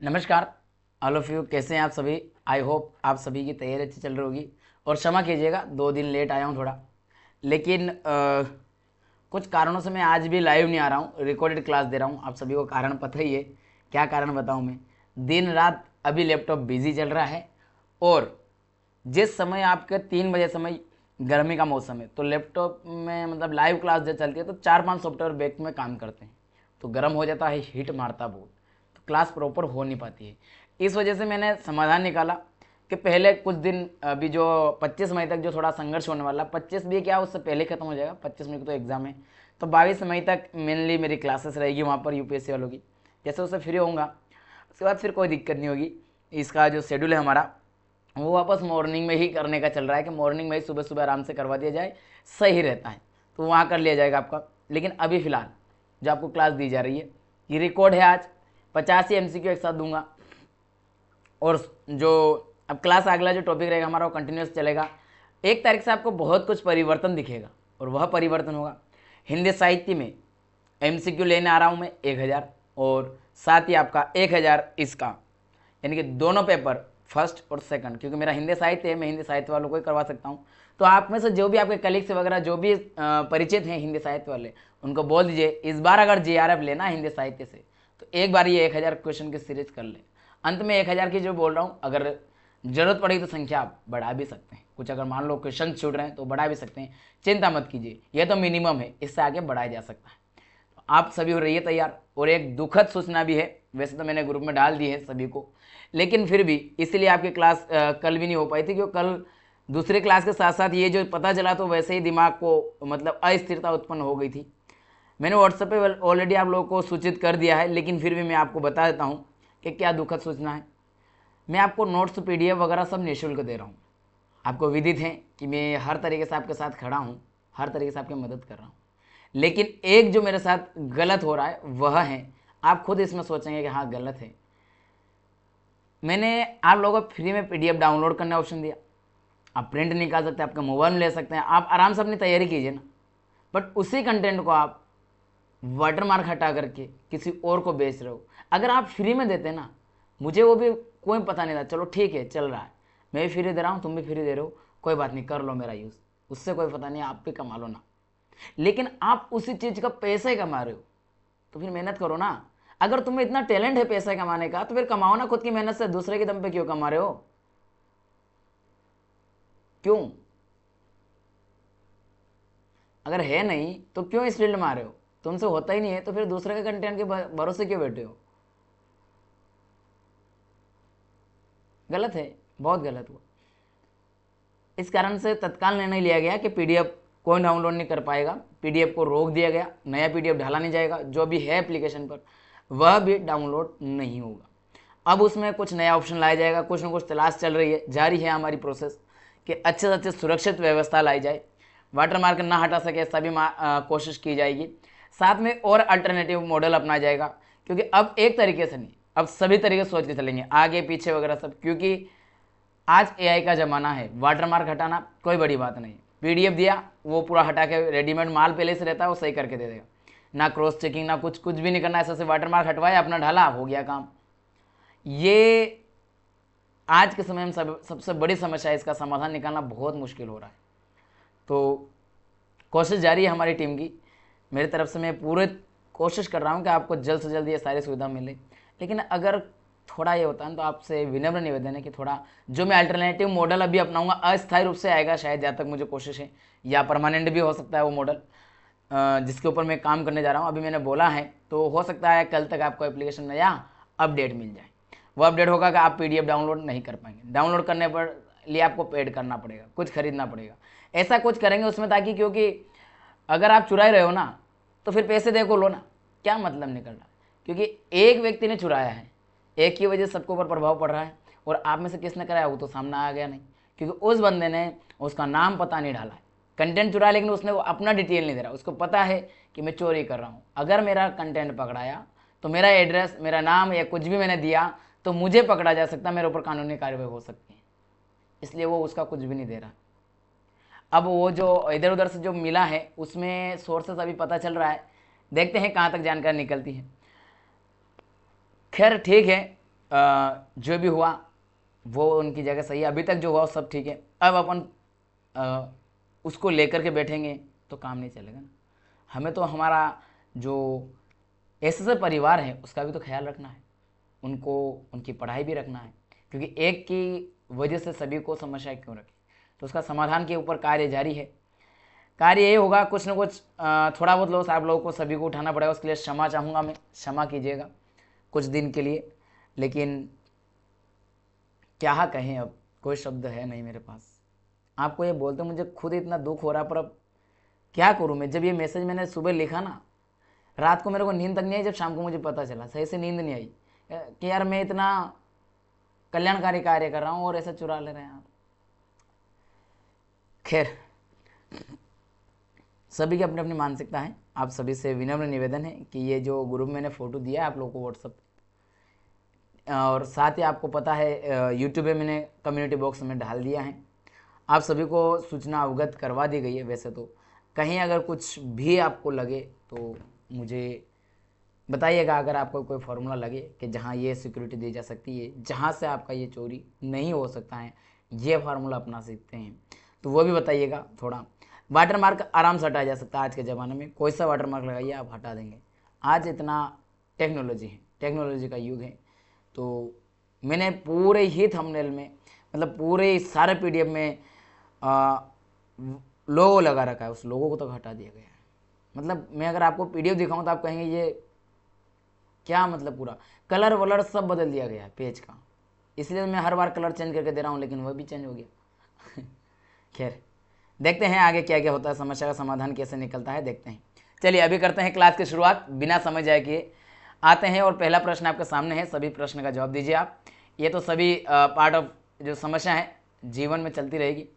नमस्कार all of you, कैसे हैं आप सभी। आई होप आप सभी की तैयारी अच्छी चल रही होगी। और क्षमा कीजिएगा 2 दिन लेट आया हूँ थोड़ा, लेकिन कुछ कारणों से मैं आज भी लाइव नहीं आ रहा हूँ, रिकॉर्डेड क्लास दे रहा हूँ। आप सभी को कारण पता ही है, क्या कारण बताऊँ मैं। दिन रात अभी लैपटॉप बिजी चल रहा है, और जिस समय आपके 3 बजे समय गर्मी का मौसम है, तो लैपटॉप में मतलब लाइव क्लास जब चलती है तो 4-5 सॉफ्टवेयर बैक में काम करते हैं, तो गर्म हो जाता है, हीट मारता बहुत, तो क्लास प्रॉपर हो नहीं पाती है। इस वजह से मैंने समाधान निकाला कि पहले कुछ दिन, अभी जो 25 मई तक जो थोड़ा संघर्ष होने वाला, 25 भी क्या उससे पहले खत्म हो जाएगा, 25 मई को तो एग्जाम है, तो 22 मई तक मेनली मेरी क्लासेस रहेगी वहाँ पर यूपीएससी वालों की। जैसे उससे फ्री होऊंगा उसके बाद फिर कोई दिक्कत नहीं होगी। इसका जो शेड्यूल है हमारा, वो वापस मॉर्निंग में ही करने का चल रहा है कि मॉर्निंग में ही सुबह सुबह आराम से करवा दिया जाए, सही रहता है, तो वहाँ कर लिया जाएगा आपका। लेकिन अभी फ़िलहाल जो आपको क्लास दी जा रही है, ये रिकॉर्ड है, आज 85 MCQ एक साथ दूंगा। और जो अब क्लास अगला जो टॉपिक रहेगा हमारा, वो कंटिन्यूस चलेगा। 1 तारीख से आपको बहुत कुछ परिवर्तन दिखेगा, और वह परिवर्तन होगा हिंदी साहित्य में। MCQ लेने आ रहा हूँ मैं 1000, और साथ ही आपका 1000 इसका, यानी कि दोनों पेपर फर्स्ट और सेकंड, क्योंकि मेरा हिंदी साहित्य है, मैं हिंदी साहित्य वालों को ही करवा सकता हूँ। तो आप में से जो भी आपके कलीग्स वगैरह जो भी परिचित हैं हिंदी साहित्य वाले, उनको बोल दीजिए इस बार अगर JRF लेना है हिंदी साहित्य से, तो एक बार ये 1000 क्वेश्चन की सीरीज कर ले। अंत में 1000 की जो बोल रहा हूँ, अगर जरूरत पड़ेगी तो संख्या आप बढ़ा भी सकते हैं, कुछ अगर मान लो क्वेश्चन छूट रहे हैं तो बढ़ा भी सकते हैं, चिंता मत कीजिए, यह तो मिनिमम है, इससे आगे बढ़ाया जा सकता है। तो आप सभी हो रहिए तैयार। और एक दुखद सूचना भी है, वैसे तो मैंने ग्रुप में डाल दी है सभी को, लेकिन फिर भी इसीलिए आपकी क्लास कल भी नहीं हो पाई थी, क्योंकि कल दूसरे क्लास के साथ साथ ये जो पता चला, तो वैसे ही दिमाग को मतलब अस्थिरता उत्पन्न हो गई थी। मैंने व्हाट्सएप पे ऑलरेडी आप लोगों को सूचित कर दिया है, लेकिन फिर भी मैं आपको बता देता हूँ कि क्या दुखद सूचना है। मैं आपको नोट्स PDF वगैरह सब निःशुल्क दे रहा हूँ। आपको विदित है कि मैं हर तरीके से आपके साथ खड़ा हूँ, हर तरीके से आपकी मदद कर रहा हूँ। लेकिन एक जो मेरे साथ गलत हो रहा है वह है, आप खुद इसमें सोचेंगे कि हाँ गलत है, मैंने आप लोगों को फ्री में PDF डाउनलोड करने का ऑप्शन दिया। आप प्रिंट निकाल सकते हैं, आपके मोबाइल में ले सकते हैं, आप आराम से अपनी तैयारी कीजिए ना। बट उसी कंटेंट को आप वाटरमार्क हटा करके किसी और को बेच रहे हो। अगर आप फ्री में देते ना, मुझे वो भी कोई पता नहीं था, चलो ठीक है चल रहा है, मैं भी फ्री दे रहा हूँ, तुम भी फ्री दे रहे हो, कोई बात नहीं, कर लो मेरा यूज़, उससे कोई पता नहीं, आप भी कमा लो ना। लेकिन आप उसी चीज़ का पैसा ही कमा रहे हो, तो फिर मेहनत करो ना। अगर तुम्हें इतना टैलेंट है पैसा कमाने का, तो फिर कमाओ ना खुद की मेहनत से, दूसरे के दम पे क्यों कमा रहे हो, क्यों? अगर है नहीं तो क्यों इस फील्ड में आ रहे हो? तुमसे होता ही नहीं है तो फिर दूसरे के कंटेंट के भरोसे क्यों बैठे हो? गलत है, बहुत गलत हुआ। इस कारण से तत्काल निर्णय लिया गया कि PDF कोई डाउनलोड नहीं कर पाएगा, PDF को रोक दिया गया, नया PDF डाला नहीं जाएगा, जो भी है एप्लीकेशन पर वह भी डाउनलोड नहीं होगा। अब उसमें कुछ नया ऑप्शन लाया जाएगा, कुछ ना कुछ तलाश चल रही है, जारी है हमारी प्रोसेस कि अच्छे से अच्छे सुरक्षित व्यवस्था लाई जाए, वाटरमार्क ना हटा सके ऐसा भी कोशिश की जाएगी। साथ में और अल्टरनेटिव मॉडल अपनाया जाएगा, क्योंकि अब एक तरीके से नहीं, अब सभी तरीके से सोच के चलेंगे, आगे पीछे वगैरह सब, क्योंकि आज AI का ज़माना है। वाटरमार्क हटाना कोई बड़ी बात नहीं, PDF दिया वो पूरा हटा के, रेडीमेड माल पहले से रहता है वो सही करके दे देगा, ना क्रॉस चेकिंग ना कुछ, कुछ भी नहीं करना, ऐसा से वाटरमार्क हटवाया अपना ढाला, हो गया काम। ये आज के समय में सबसे बड़ी समस्या है, इसका समाधान निकालना बहुत मुश्किल हो रहा है। तो कोशिश जारी है हमारी टीम की, मेरी तरफ से मैं पूरे कोशिश कर रहा हूँ कि आपको जल्द से जल्द ये सारी सुविधा मिले। लेकिन अगर थोड़ा ये होता है तो आपसे विनम्र निवेदन है कि थोड़ा जो मैं अल्टरनेटिव मॉडल अभी अपनाऊंगा, अस्थायी रूप से आएगा शायद, जहाँ तक मुझे कोशिश है, या परमानेंट भी हो सकता है वो मॉडल जिसके ऊपर मैं काम करने जा रहा हूँ। अभी मैंने बोला है तो हो सकता है कल तक आपको एप्लीकेशन नया अपडेट मिल जाए। वो अपडेट होगा कि आप PDF डाउनलोड नहीं कर पाएंगे, डाउनलोड करने पर लिए आपको पेड करना पड़ेगा, कुछ खरीदना पड़ेगा, ऐसा कुछ करेंगे उसमें, ताकि क्योंकि अगर आप चुरा रहे हो ना तो फिर पैसे दे को लो ना, क्या मतलब निकल रहा है? क्योंकि एक व्यक्ति ने चुराया है, एक की वजह से सबके ऊपर प्रभाव पड़ रहा है, और आप में से किसने कराया वो तो सामने आ गया नहीं, क्योंकि उस बंदे ने उसका नाम पता नहीं डाला है, कंटेंट चुराया, लेकिन उसने वो अपना डिटेल नहीं दे रहा, उसको पता है कि मैं चोरी कर रहा हूँ। अगर मेरा कंटेंट पकड़ाया तो मेरा एड्रेस, मेरा नाम या कुछ भी मैंने दिया तो मुझे पकड़ा जा सकता, मेरे ऊपर कानूनी कार्रवाई हो सकती है, इसलिए वो उसका कुछ भी नहीं दे रहा। अब वो जो इधर उधर से जो मिला है उसमें सोर्सेस अभी पता चल रहा है, देखते हैं कहाँ तक जानकारी निकलती है। खैर ठीक है, जो भी हुआ वो उनकी जगह सही है, अभी तक जो हुआ वो सब ठीक है। अब अपन उसको लेकर के बैठेंगे तो काम नहीं चलेगा ना। हमें तो हमारा जो ऐसे परिवार है उसका भी तो ख्याल रखना है, उनको उनकी पढ़ाई भी रखना है, क्योंकि एक की वजह से सभी को समस्या क्यों रखे। तो उसका समाधान के ऊपर कार्य जारी है। कार्य ये होगा, कुछ ना कुछ थोड़ा बहुत लॉस आप लोगों को सभी को उठाना पड़ेगा। उसके लिए क्षमा चाहूँगा मैं, क्षमा कीजिएगा कुछ दिन के लिए। लेकिन क्या कहें, अब कोई शब्द है नहीं मेरे पास। आपको ये बोलते मुझे खुद इतना दुख हो रहा, पर अब क्या करूँ मैं। जब ये मैसेज मैंने सुबह लिखा ना, रात को मेरे को नींद तक नहीं आई। जब शाम को मुझे पता चला, सही से नींद नहीं आई कि यार मैं इतना कल्याणकारी कार्य कर रहा हूँ और ऐसा चुरा ले रहे हैं आप। खैर, सभी की अपनी अपनी मानसिकता है। आप सभी से विनम्र निवेदन है कि ये जो ग्रुप मैंने फ़ोटो दिया है आप लोगों को व्हाट्सअप, और साथ ही आपको पता है यूट्यूब पे मैंने कम्युनिटी बॉक्स में डाल दिया है। आप सभी को सूचना अवगत करवा दी गई है। वैसे तो कहीं अगर कुछ भी आपको लगे तो मुझे बताइएगा, अगर आपको कोई फार्मूला लगे कि जहाँ ये सिक्योरिटी दी जा सकती है, जहाँ से आपका ये चोरी नहीं हो सकता है, ये फार्मूला अपना सकते हैं, तो वो भी बताइएगा। थोड़ा वाटर मार्क आराम से हटाया जा सकता है। आज के ज़माने में कोई सा वाटर मार्क लगाइए आप हटा देंगे। आज इतना टेक्नोलॉजी है, टेक्नोलॉजी का युग है। तो मैंने पूरे ही थंबनेल में, मतलब पूरे सारे PDF में लोगो लगा रखा है, उस लोगों को तो हटा दिया गया है। मतलब मैं अगर आपको PDF दिखाऊं तो आप कहेंगे ये क्या, मतलब पूरा कलर वलर सब बदल दिया गया है पेज का। इसलिए मैं हर बार कलर चेंज करके दे रहा हूँ, लेकिन वह भी चेंज हो गया। खैर, देखते हैं आगे क्या क्या होता है, समस्या का समाधान कैसे निकलता है, देखते हैं। चलिए अभी करते हैं क्लास की शुरुआत, बिना समय जाए किए आते हैं। और पहला प्रश्न आपके सामने है, सभी प्रश्न का जवाब दीजिए आप। ये तो सभी पार्ट ऑफ जो समस्या है जीवन में चलती रहेगी।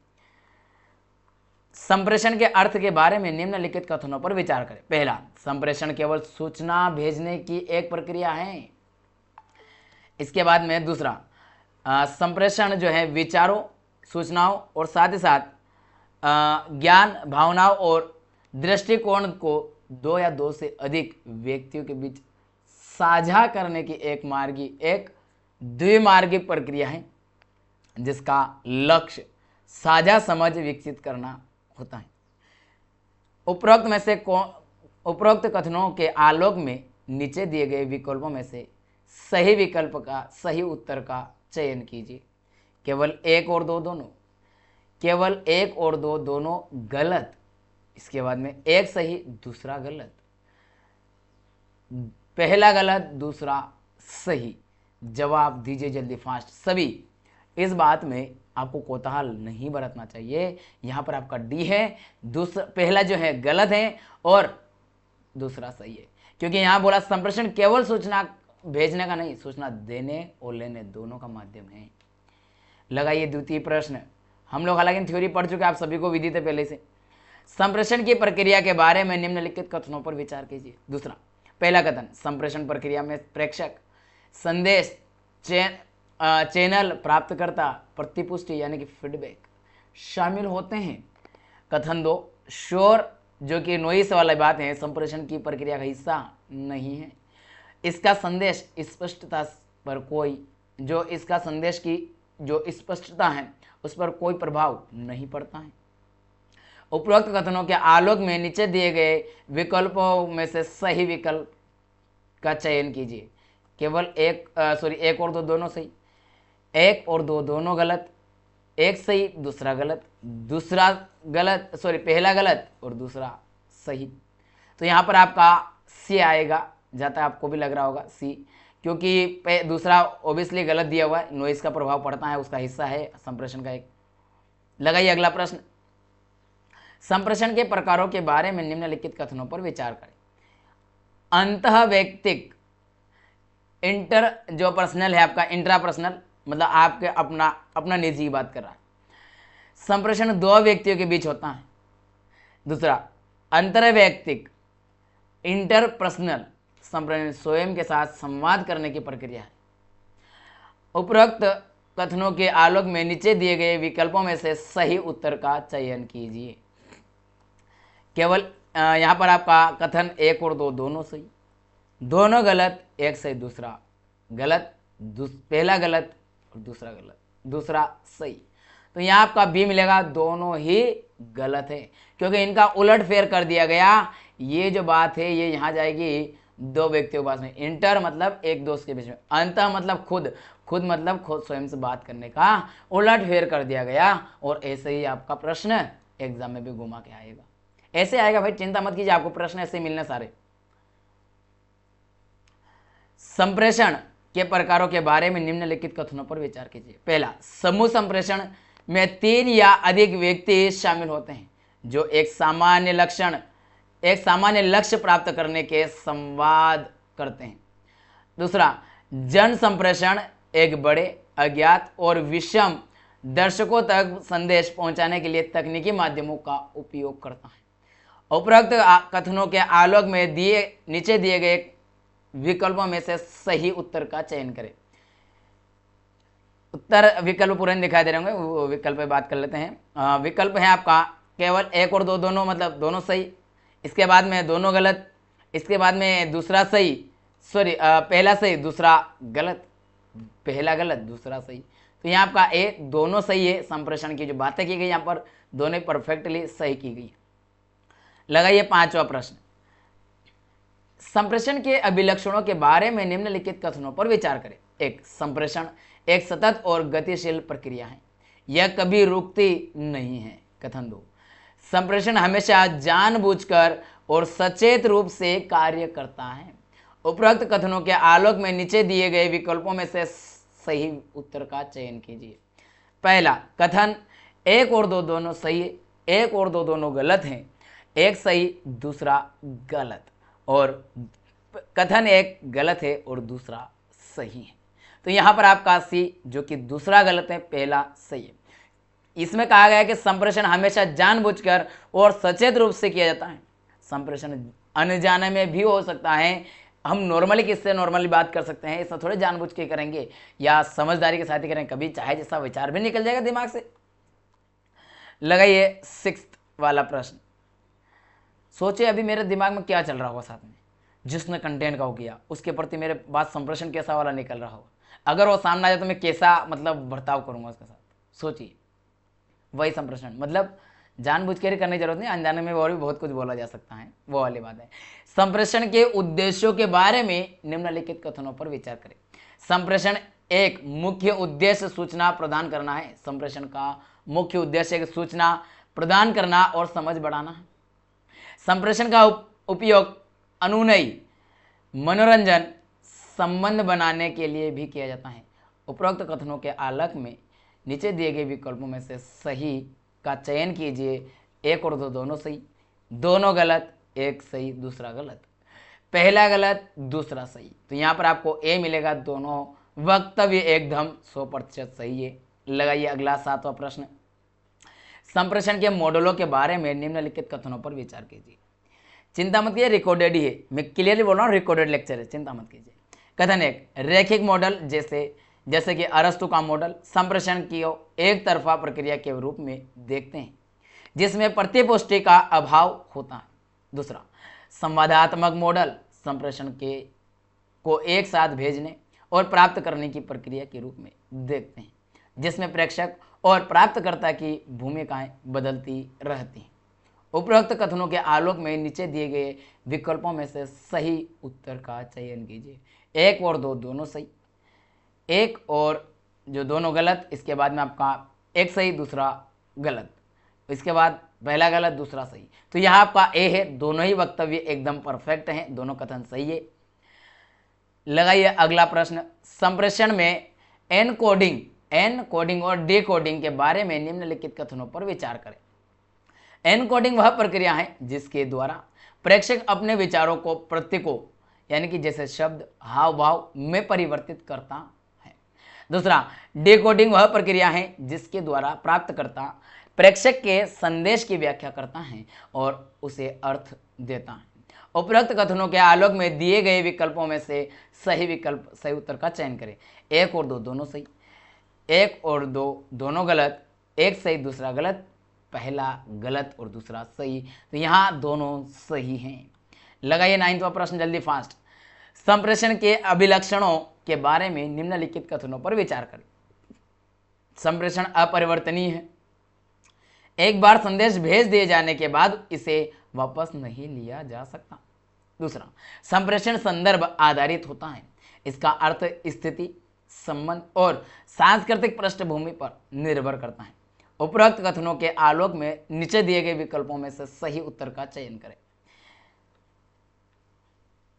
संप्रेषण के अर्थ के बारे में निम्नलिखित कथनों पर विचार करें। पहला, संप्रेषण केवल सूचना भेजने की एक प्रक्रिया है। इसके बाद में दूसरा, संप्रेषण जो है विचारों, सूचनाओं और साथ ही साथ ज्ञान, भावनाओं और दृष्टिकोण को दो या दो से अधिक व्यक्तियों के बीच साझा करने की एक द्विमार्गी प्रक्रिया है, जिसका लक्ष्य साझा समझ विकसित करना होता है। उपरोक्त कथनों के आलोक में नीचे दिए गए विकल्पों में से सही विकल्प का, सही उत्तर का चयन कीजिए। केवल एक और दो दोनों, केवल एक और दो दोनों गलत। इसके बाद में एक सही दूसरा गलत, पहला गलत दूसरा सही। जवाब दीजिए जल्दी, फास्ट सभी। इस बात में आपको कोताहल नहीं बरतना चाहिए। यहाँ पर आपका डी है, दूसरा पहला जो है गलत है और दूसरा सही है, क्योंकि यहाँ बोला संप्रेषण केवल सूचना भेजने का नहीं, सूचना देने और लेने दोनों का माध्यम है। लगाइए द्वितीय प्रश्न। हम लोग हालांकि थ्योरी पढ़ चुके, आप सभी को विदित है पहले से। संप्रेषण की प्रक्रिया के बारे में निम्नलिखित कथनों पर विचार कीजिए। दूसरा, पहला कथन, संप्रेषण प्रक्रिया में प्रेषक, संदेश, चैनल, प्राप्तकर्ता, प्रतिपुष्टि यानी कि फीडबैक शामिल होते हैं। कथन दो, शोर जो कि नॉइस वाली बात है, संप्रेषण की प्रक्रिया का हिस्सा नहीं है। इसका संदेश स्पष्टता पर कोई, जो इसका संदेश की जो स्पष्टता है उस पर कोई प्रभाव नहीं पड़ता है। उपरोक्त कथनों के आलोक में नीचे दिए गए विकल्पों में से सही विकल्प का चयन कीजिए। केवल एक और दो दोनों सही, एक और दो दोनों गलत, एक सही दूसरा गलत, दूसरा गलत पहला गलत और दूसरा सही। तो यहाँ पर आपका सी आएगा, जाता है आपको भी लग रहा होगा सी, क्योंकि दूसरा ओबियसली गलत दिया हुआ है, नॉइस का प्रभाव पड़ता है, उसका हिस्सा है संप्रेषण का एक। लगाइए अगला प्रश्न। संप्रेषण के प्रकारों के बारे में निम्नलिखित कथनों पर विचार करें। अंतः वैयक्तिक, इंटर जो पर्सनल है आपका, इंट्रापर्सनल मतलब आपके अपना निजी की बात कर रहा है। संप्रेषण दो व्यक्तियों के बीच होता है। दूसरा, अंतर्वैयक्तिक, इंटरपर्सनल, संप्रेषण स्वयं के साथ संवाद करने की प्रक्रिया है। उपरोक्त कथनों के आलोक में नीचे दिए गए विकल्पों में से सही उत्तर का चयन कीजिए। केवल यहाँ पर आपका कथन एक और दो दोनों सही, दोनों गलत, एक सही दूसरा गलत, पहला गलत और दूसरा गलत, दूसरा सही। तो यहाँ आपका बी मिलेगा, दोनों ही गलत है क्योंकि इनका उलट फेर कर दिया गया। ये जो बात है ये यहाँ जाएगी दो व्यक्तियों के पास में, इंटर मतलब एक दोस्त के बीच में, अंतः मतलब खुद, खुद मतलब खुद स्वयं से बात करने का उलट फेर कर दिया गया। और ऐसे ही आपका प्रश्न एग्जाम में भी घुमा के आएगा, ऐसे आएगा भाई, चिंता मत कीजिए, आपको प्रश्न ऐसे मिलने सारे। संप्रेषण के प्रकारों के बारे में निम्नलिखित कथनों पर विचार कीजिए। पहला, समूह संप्रेषण में 3 या अधिक व्यक्ति शामिल होते हैं जो एक सामान्य लक्ष्य प्राप्त करने के संवाद करते हैं। दूसरा, जन संप्रेषण एक बड़े, अज्ञात और विषम दर्शकों तक संदेश पहुंचाने के लिए तकनीकी माध्यमों का उपयोग करता है। उपरोक्त कथनों के आलोक में नीचे दिए गए विकल्पों में से सही उत्तर का चयन करें। उत्तर विकल्प पूरे दिखाई दे रहे होंगे, वो विकल्प पे बात कर लेते हैं। विकल्प है आपका केवल 1 और 2 दोनों, मतलब दोनों सही, इसके बाद में दोनों गलत, इसके बाद में दूसरा सही, पहला सही दूसरा गलत, पहला गलत दूसरा सही। तो यहाँ आपका ए दोनों सही है। संप्रेषण की जो बातें की गई यहाँ पर दोनों परफेक्टली सही की गई। लगाइए 5वां प्रश्न, संप्रेषण के अभिलक्षणों के बारे में निम्नलिखित कथनों पर विचार करें। 1, संप्रेषण एक सतत और गतिशील प्रक्रिया है, यह कभी रुकती नहीं है। कथन 2, संप्रेषण हमेशा जानबूझकर और सचेत रूप से कार्य करता है। उपरोक्त कथनों के आलोक में नीचे दिए गए विकल्पों में से सही उत्तर का चयन कीजिए। पहला कथन 1 और 2 दोनों सही है, 1 और 2 दोनों गलत हैं, 1 सही दूसरा गलत, और कथन 1 गलत है और दूसरा सही है। तो यहाँ पर आपका सी जो कि दूसरा गलत है, पहला सही है। इसमें कहा गया है कि संप्रेषण हमेशा जानबूझकर और सचेत रूप से किया जाता है। संप्रेषण अनजाने में भी हो सकता है, हम नॉर्मली किससे नॉर्मली बात कर सकते हैं, इसमें थोड़े जानबूझ के करेंगे या समझदारी के साथ ही करेंगे, कभी चाहे जैसा विचार भी निकल जाएगा दिमाग से। लगाइए 6 वाला प्रश्न, सोचिए अभी मेरे दिमाग में क्या चल रहा होगा, साथ में जिसने कंटेंट का हो किया उसके प्रति मेरे बात संप्रेषण कैसा वाला निकल रहा होगा, अगर वो सामने आ जाए तो मैं कैसा मतलब बर्ताव करूंगा उसके साथ। सोचिए, वही संप्रेषण मतलब जानबूझ के करने की जरूरत नहीं, अनजाने में और भी बहुत कुछ बोला जा सकता है, वो वाली बात है। संप्रेषण के उद्देश्यों के बारे में निम्नलिखित कथनों पर विचार करें। संप्रेषण एक मुख्य उद्देश्य सूचना प्रदान करना है। संप्रेषण का मुख्य उद्देश्य एक सूचना प्रदान करना और समझ बढ़ाना है। संप्रेषण का उपयोग अनुनय, मनोरंजन, संबंध बनाने के लिए भी किया जाता है। उपरोक्त कथनों के आलोक में नीचे दिए गए विकल्पों में से सही का चयन कीजिए। 1 और 2 दोनों सही, दोनों गलत, 1 सही दूसरा गलत, पहला गलत दूसरा सही। तो यहाँ पर आपको ए मिलेगा, दोनों वक्तव्य एकदम 100% सही है। लगाइए अगला 7वां प्रश्न, संप्रेषण के मॉडलों के बारे में निम्नलिखित कथनों पर विचार कीजिए। चिंता मत कीजिए, रिकॉर्डेड ही है, मैं क्लियरली बोल रहा हूँ, रिकॉर्डेड लेक्चर है, चिंता मत कीजिए। कथन 1, रेखिक मॉडल जैसे कि अरस्तु का मॉडल संप्रेषण की एक तरफा प्रक्रिया के रूप में देखते हैं जिसमें प्रतिपुष्टि का अभाव होता है। दूसरा, संवादात्मक मॉडल संप्रेषण को एक साथ भेजने और प्राप्त करने की प्रक्रिया के रूप में देखते हैं जिसमें प्रेषक और प्राप्तकर्ता की भूमिकाएं बदलती रहती हैं। उपरोक्त कथनों के आलोक में नीचे दिए गए विकल्पों में से सही उत्तर का चयन कीजिए। 1 और 2 दोनों सही, 1 और जो दोनों गलत, इसके बाद में आपका 1 सही दूसरा गलत, इसके बाद पहला गलत दूसरा सही। तो यहाँ आपका ए है, दोनों ही वक्तव्य एकदम परफेक्ट हैं, दोनों कथन सही है। लगाइए अगला प्रश्न, संप्रेषण में एनकोडिंग और डिकोडिंग के बारे में निम्नलिखित कथनों पर विचार करें। एनकोडिंग वह प्रक्रिया है जिसके द्वारा प्रेषक अपने विचारों को प्रतीकों यानी कि जैसे शब्द, हाव भाव में परिवर्तित करता है। दूसरा, डिकोडिंग वह प्रक्रिया है जिसके द्वारा प्राप्तकर्ता प्रेषक के संदेश की व्याख्या करता है और उसे अर्थ देता है। उपरोक्त कथनों के आलोक में दिए गए विकल्पों में से सही उत्तर का चयन करें। 1 और 2 दोनों सही, 1 और 2 दोनों गलत, 1 सही दूसरा गलत, पहला गलत और दूसरा सही। तो यहाँ दोनों सही हैं। लगाइए 9वां प्रश्न जल्दी फास्ट, संप्रेषण के अभिलक्षणों के बारे में निम्नलिखित कथनों पर विचार करें। संप्रेषण अपरिवर्तनीय है, एक बार संदेश भेज दिए जाने के बाद इसे वापस नहीं लिया जा सकता। दूसरा, संप्रेषण संदर्भ आधारित होता है, इसका अर्थ स्थिति, संबंध और सांस्कृतिक पृष्ठभूमि पर निर्भर करता है। उपरोक्त कथनों के आलोक में नीचे दिए गए विकल्पों में से सही उत्तर का चयन करें।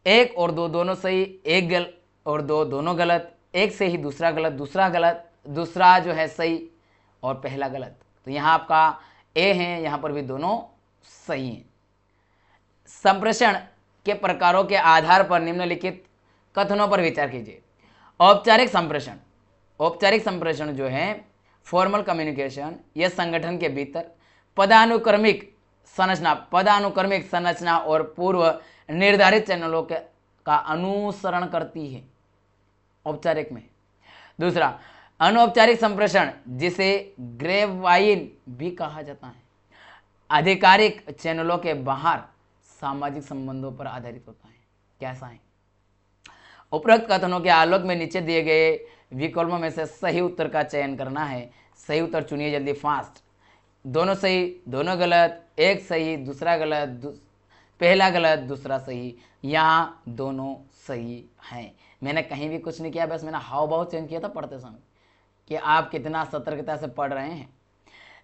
1 और 2 दोनों सही, 1 गलत और 2 दोनों गलत, 1 से ही दूसरा गलत, दूसरा गलत, दूसरा जो है सही और पहला गलत। तो यहाँ आपका ए है, यहाँ पर भी दोनों सही हैं। संप्रेषण के प्रकारों के आधार पर निम्नलिखित कथनों पर विचार कीजिए। औपचारिक संप्रेषण, औपचारिक संप्रेषण जो है फॉर्मल कम्युनिकेशन, यह संगठन के भीतर पदानुक्रमिक संरचना और पूर्व निर्धारित चैनलों का अनुसरण करती है, औपचारिक में। दूसरा, अनौपचारिक संप्रेषण जिसे ग्रेपवाइन भी कहा जाता है, आधिकारिक चैनलों के बाहर सामाजिक संबंधों पर आधारित होता है। कैसा है? उपरोक्त कथनों के आलोक में नीचे दिए गए विकल्पों में से सही उत्तर का चयन करना है। सही उत्तर चुनिए जल्दी, फास्ट। दोनों सही, दोनों गलत, 1 सही, दूसरा गलत, पहला गलत, दूसरा सही। यहाँ दोनों सही हैं। मैंने कहीं भी कुछ नहीं किया, बस मैंने हाव भाव चेंज किया था पढ़ते समय कि आप कितना सतर्कता से पढ़ रहे हैं।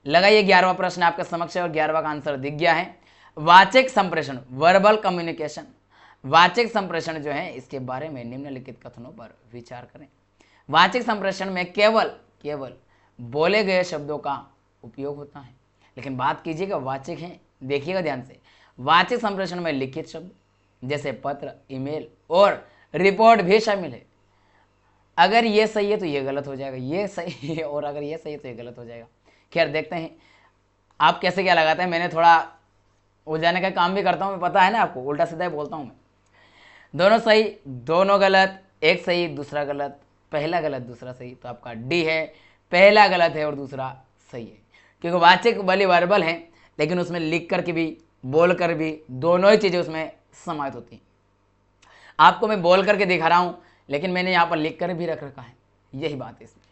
लगाइए 11वां प्रश्न आपके समक्ष और 11वां का आंसर दिख गया है। वाचिक संप्रेषण, वर्बल कम्युनिकेशन, वाचिक संप्रेषण जो है इसके बारे में निम्नलिखित कथनों पर विचार करें। वाचिक संप्रेषण में केवल बोले गए शब्दों का उपयोग होता है, लेकिन बात कीजिएगा वाचिक है, देखिएगा ध्यान से। वाचिक संप्रेषण में लिखित शब्द जैसे पत्र, ईमेल और रिपोर्ट भी शामिल है। अगर ये सही है तो ये गलत हो जाएगा, ये सही है और अगर ये सही है तो ये गलत हो जाएगा। खैर देखते हैं आप कैसे क्या लगाते हैं। मैंने थोड़ा उलझाने का काम भी करता हूँ, पता है ना आपको, उल्टा सीधा बोलता हूँ मैं। दोनों सही, दोनों गलत, 1 सही, दूसरा गलत, पहला गलत, दूसरा सही। तो आपका डी है, पहला गलत है और दूसरा सही है, क्योंकि वाचिक भले वर्बल है लेकिन उसमें लिख कर के भी बोल कर भी दोनों ही चीज़ें उसमें समाहित होती हैं। आपको मैं बोल करके दिखा रहा हूँ लेकिन मैंने यहाँ पर लिख कर भी रख रखा है, यही बात है इसमें।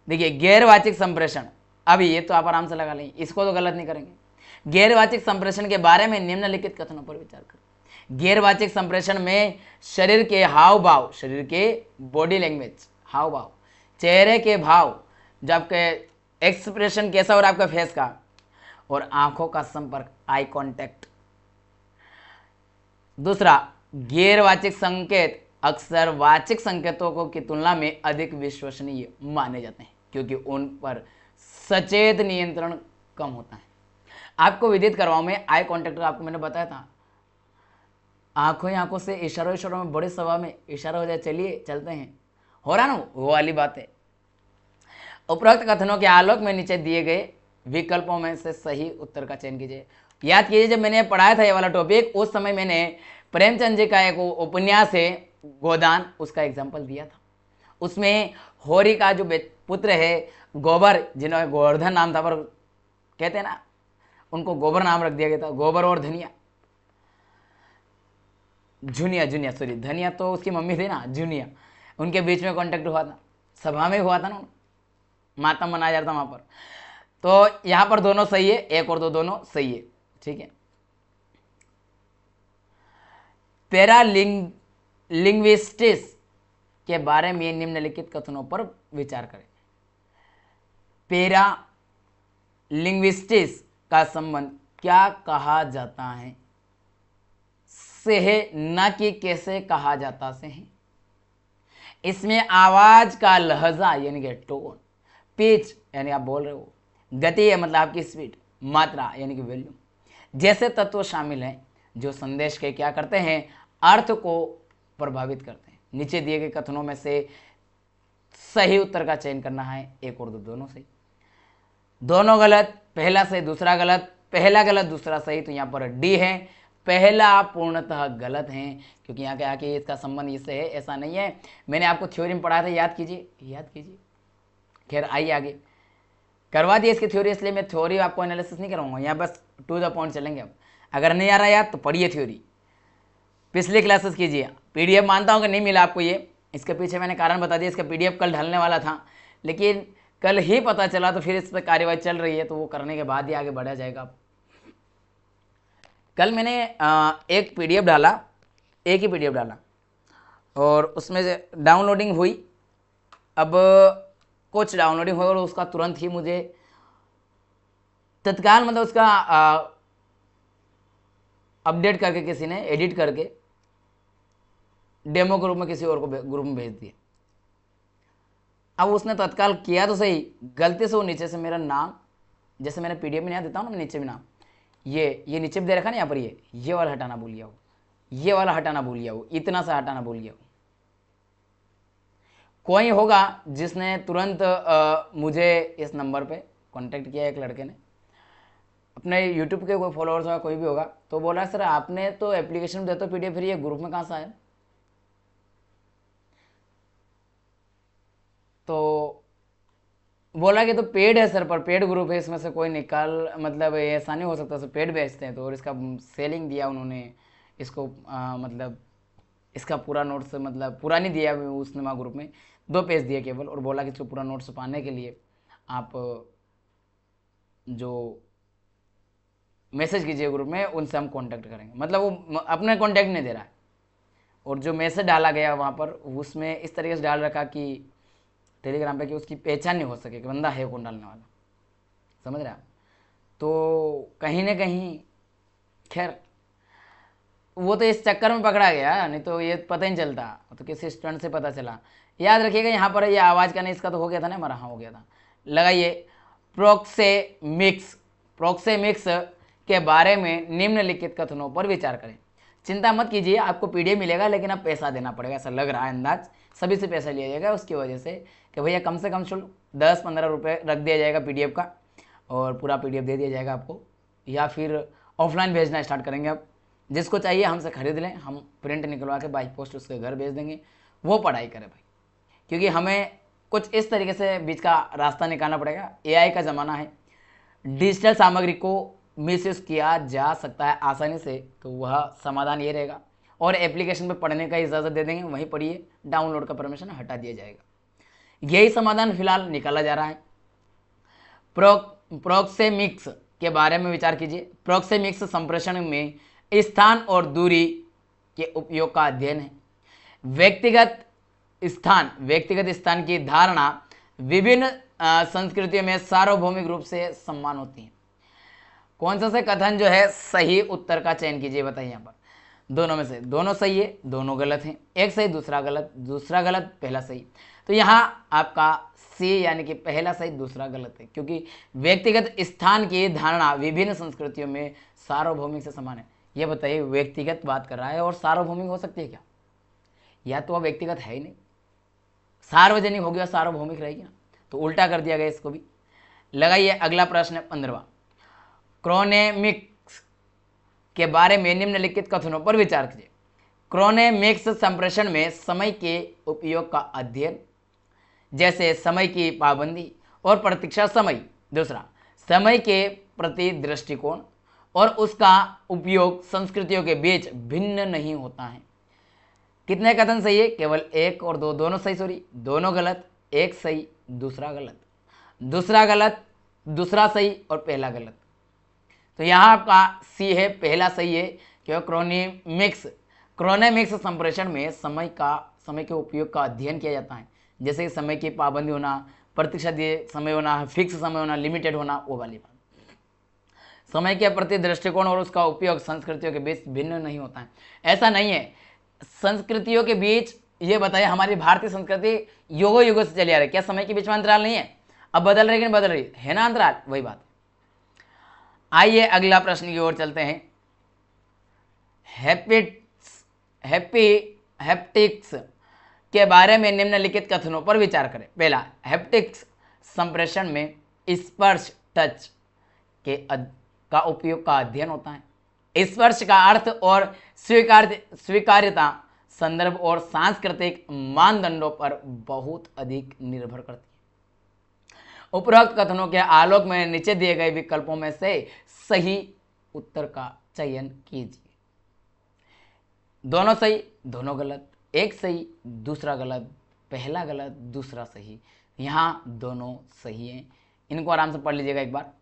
देखिए गैरवाचिक संप्रेषण, अब ये तो आप आराम से लगा लेंगे, इसको तो गलत नहीं करेंगे। गैरवाचिक संप्रेषण के बारे में निम्नलिखित कथनों पर विचार करें। गैरवाचिक संप्रेषण में शरीर के हाव भाव, शरीर के बॉडी लैंग्वेज, हाव भाव, चेहरे के भाव, जो आपके एक्सप्रेशन कैसा हो रहा है आपका फेस का, और आंखों का संपर्क, आई कांटेक्ट। दूसरा, गैरवाचिक संकेत अक्सर वाचिक संकेतों की तुलना में अधिक विश्वसनीय माने जाते हैं क्योंकि उन पर सचेत नियंत्रण कम होता है। आपको विदित करवाऊं मैं, आई कांटेक्ट आपको मैंने बताया था, आंखों ही आंखों से इशारों में, बड़े सभा में इशारा हो जाए, चलिए चलते हैं, हो रहा ना वो वाली बात है। उपरोक्त कथनों के आलोक में नीचे दिए गए विकल्पों में से सही उत्तर का चयन कीजिए। याद कीजिए जब मैंने पढ़ाया था ये वाला टॉपिक, उस समय मैंने प्रेमचंद जी का एक उपन्यास है गोदान, उसका एग्जाम्पल दिया था। उसमें होरी का जो पुत्र है गोबर, जिन्होंने गोवर्धन नाम था, पर कहते हैं ना उनको गोबर नाम रख दिया गया था, गोबर और धनिया, झुनिया सॉरी, धनिया तो उसकी मम्मी थी ना, झुनिया, उनके बीच में कॉन्टेक्ट हुआ था, सभा में हुआ था ना, मातम मनाया जा रहा था वहां पर। तो यहां पर दोनों सही है, 1 और 2 दोनों सही है, ठीक है। पैरालिंग्विस्टिक्स के बारे में निम्नलिखित कथनों पर विचार करें। पैरालिंग्विस्टिक्स का संबंध क्या कहा जाता है से है, न कि कैसे कहा जाता से है। इसमें आवाज का लहजा यानी कि टोन, पिच यानी आप बोल रहे हो, गति है मतलब आपकी स्पीड, मात्रा यानी कि वॉल्यूम जैसे तत्व शामिल हैं जो संदेश के क्या करते हैं, अर्थ को प्रभावित करते हैं। नीचे दिए गए कथनों में से सही उत्तर का चयन करना है। 1 और 2 दोनों सही, दोनों गलत, पहला सही दूसरा गलत, पहला गलत दूसरा सही। तो यहाँ पर डी है, पहला पूर्णतः गलत है क्योंकि यहाँ के आके इसका संबंध इससे है, ऐसा नहीं है। मैंने आपको थ्योरी में पढ़ाया था, याद कीजिए। खैर आइए आगे करवा दिए इसकी थ्योरी, इसलिए मैं थ्योरी आपको एनालिसिस नहीं कराऊंगा, यहाँ बस टू द पॉइंट चलेंगे। अब अगर नहीं आ रहा याद तो पढ़िए थ्योरी, पिछली क्लासेस कीजिए, पीडीएफ मानता हूँ कि नहीं मिला आपको ये, इसके पीछे मैंने कारण बता दिया। इसका पीडीएफ कल ढलने वाला था, लेकिन कल ही पता चला, तो फिर इस पर कार्यवाही चल रही है, तो वो करने के बाद ही आगे बढ़ा जाएगा। कल मैंने एक पीडीएफ डाला, एक ही पीडीएफ डाला, और उसमें से डाउनलोडिंग हुई। अब कुछ डाउनलोडिंग हुई और उसका तुरंत ही मुझे तत्काल मतलब उसका अपडेट करके किसी ने एडिट करके डेमो ग्रुप में किसी और को ग्रुप में भेज दिया। अब उसने तत्काल किया तो सही, गलती से वो नीचे से मेरा नाम, जैसे मैंने पीडीएफ में यहाँ देता हूँ ना नीचे में नाम, ये नीचे भी दे रखा ना यहाँ पर, ये वाला हटाना भूल गया हो, ये वाला हटाना भूल गया हो, इतना सा हटाना भूल गया हो। कोई होगा जिसने तुरंत मुझे इस नंबर पे कांटेक्ट किया, एक लड़के ने, अपने यूट्यूब के कोई फॉलोअर्स होगा, कोई भी होगा, तो बोला सर आपने तो एप्लीकेशन देते हो पीडीएफ, फिर ये ग्रुप में कहाँ से आया? तो बोला कि तो पेड है सर, पर पेड ग्रुप है, इसमें से कोई निकाल, मतलब ऐसा नहीं हो सकता सर, पेड बेचते हैं तो। और इसका सेलिंग दिया उन्होंने इसको, मतलब इसका पूरा नोट्स, मतलब पूरा नहीं दिया उसने वहाँ ग्रुप में, 2 पेज दिए केवल, और बोला कि इसको पूरा नोट्स पाने के लिए आप जो मैसेज कीजिए ग्रुप में, उनसे हम कांटेक्ट करेंगे। मतलब वो अपने कांटेक्ट नहीं दे रहा है, और जो मैसेज डाला गया वहाँ पर उसमें इस तरीके से डाल रखा कि टेलीग्राम पे, कि उसकी पहचान नहीं हो सके कि बंदा है कौन डालने वाला, समझ रहे आप? तो कहीं ना कहीं खैर वो तो इस चक्कर में पकड़ा गया, नहीं तो ये पता ही नहीं चलता, तो किसी स्टूडेंट से पता चला। याद रखिएगा यहाँ पर ये आवाज़ का नहीं, इसका तो हो गया था ना हमारा, हाँ हो गया था। लगाइए, प्रोक्सेमिक्स, प्रोक्सेमिक्स के बारे में निम्नलिखित कथनों पर विचार करें। चिंता मत कीजिए, आपको पीडीएफ मिलेगा, लेकिन अब पैसा देना पड़ेगा, ऐसा लग रहा है अंदाज, सभी से पैसा लिया जाएगा उसकी वजह से कि भैया कम से कम शुल्क 10-15 रुपये रख दिया जाएगा पीडीएफ का, और पूरा पीडीएफ दे दिया जाएगा आपको, या फिर ऑफलाइन भेजना स्टार्ट करेंगे। अब जिसको चाहिए हमसे खरीद लें, हम प्रिंट निकलवा के बाई पोस्ट उसके घर भेज देंगे, वो पढ़ाई करे भाई, क्योंकि हमें कुछ इस तरीके से बीच का रास्ता निकालना पड़ेगा। एआई का ज़माना है, डिजिटल सामग्री को मिसयूज़ किया जा सकता है आसानी से, तो वह समाधान ये रहेगा, और एप्लीकेशन पे पढ़ने का इजाज़त दे देंगे, वहीं पढ़िए, डाउनलोड का परमिशन हटा दिया जाएगा। यही समाधान फिलहाल निकाला जा रहा है। प्रोक्सेमिक्स के बारे में विचार कीजिए। प्रोक्सेमिक्स संप्रेषण में स्थान और दूरी के उपयोग का अध्ययन है। व्यक्तिगत स्थान की धारणा विभिन्न संस्कृतियों में सार्वभौमिक रूप से सम्मान होती है। कौन सा से कथन जो है सही उत्तर का चयन कीजिए, बताइए यहाँ पर। दोनों में से दोनों सही है, दोनों गलत हैं, एक सही दूसरा गलत, दूसरा गलत पहला सही। तो यहाँ आपका सी यानी कि पहला सही दूसरा गलत है, क्योंकि व्यक्तिगत स्थान की धारणा विभिन्न संस्कृतियों में सार्वभौमिक से समान है। ये बताइए, व्यक्तिगत बात कर रहा है और सार्वभौमिक हो सकती है क्या? या तो वह व्यक्तिगत है ही नहीं, सार्वजनिक होगी और सार्वभौमिक रहेगी ना, तो उल्टा कर दिया गया इसको भी। लगाइए अगला प्रश्न है 15वां। क्रोनेमिक्स के बारे में निम्नलिखित कथनों पर विचार कीजिए। क्रोनेमिक्स संप्रेषण में समय के उपयोग का अध्ययन, जैसे समय की पाबंदी और प्रतीक्षा समय। दूसरा, समय के प्रति दृष्टिकोण और उसका उपयोग संस्कृतियों के बीच भिन्न नहीं होता है। कितने कथन सही है? केवल 1 और 2 दोनों सही, सॉरी दोनों गलत, एक सही दूसरा गलत, दूसरा गलत दूसरा सही और पहला गलत। तो यहाँ आपका सी है, पहला सही है, क्योंकि क्रोनेमिक्स संप्रेषण में समय के उपयोग का अध्ययन किया जाता है, जैसे कि समय की पाबंदी होना, प्रतीक्षा दिए समय होना, फिक्स समय होना, लिमिटेड होना, वो वाली बात। समय के प्रति दृष्टिकोण और उसका उपयोग संस्कृतियों के बीच भिन्न नहीं होता है। ऐसा नहीं है, संस्कृतियों के बीच, ये बताइए हमारी भारतीय संस्कृति युगों युगों से चली आ रही है, क्या समय के बीच में अंतराल नहीं है? अब बदल रही है कि नहीं बदल रही है ना अंतराल, वही बात। आइए अगला प्रश्न की ओर चलते हैं। हैप्टिक्स के बारे में निम्नलिखित कथनों पर विचार करें। पहला, हैप्टिक्स संप्रेषण में स्पर्श टच का उपयोग का अध्ययन होता है। स्पर्श का अर्थ और स्वीकार्यता संदर्भ और सांस्कृतिक मानदंडों पर बहुत अधिक निर्भर करती है। उपरोक्त कथनों के आलोक में नीचे दिए गए विकल्पों में से सही उत्तर का चयन कीजिए। दोनों सही, दोनों गलत, एक सही दूसरा गलत, पहला गलत दूसरा सही, यहाँ दोनों सही हैं। इनको आराम से पढ़ लीजिएगा एक बार।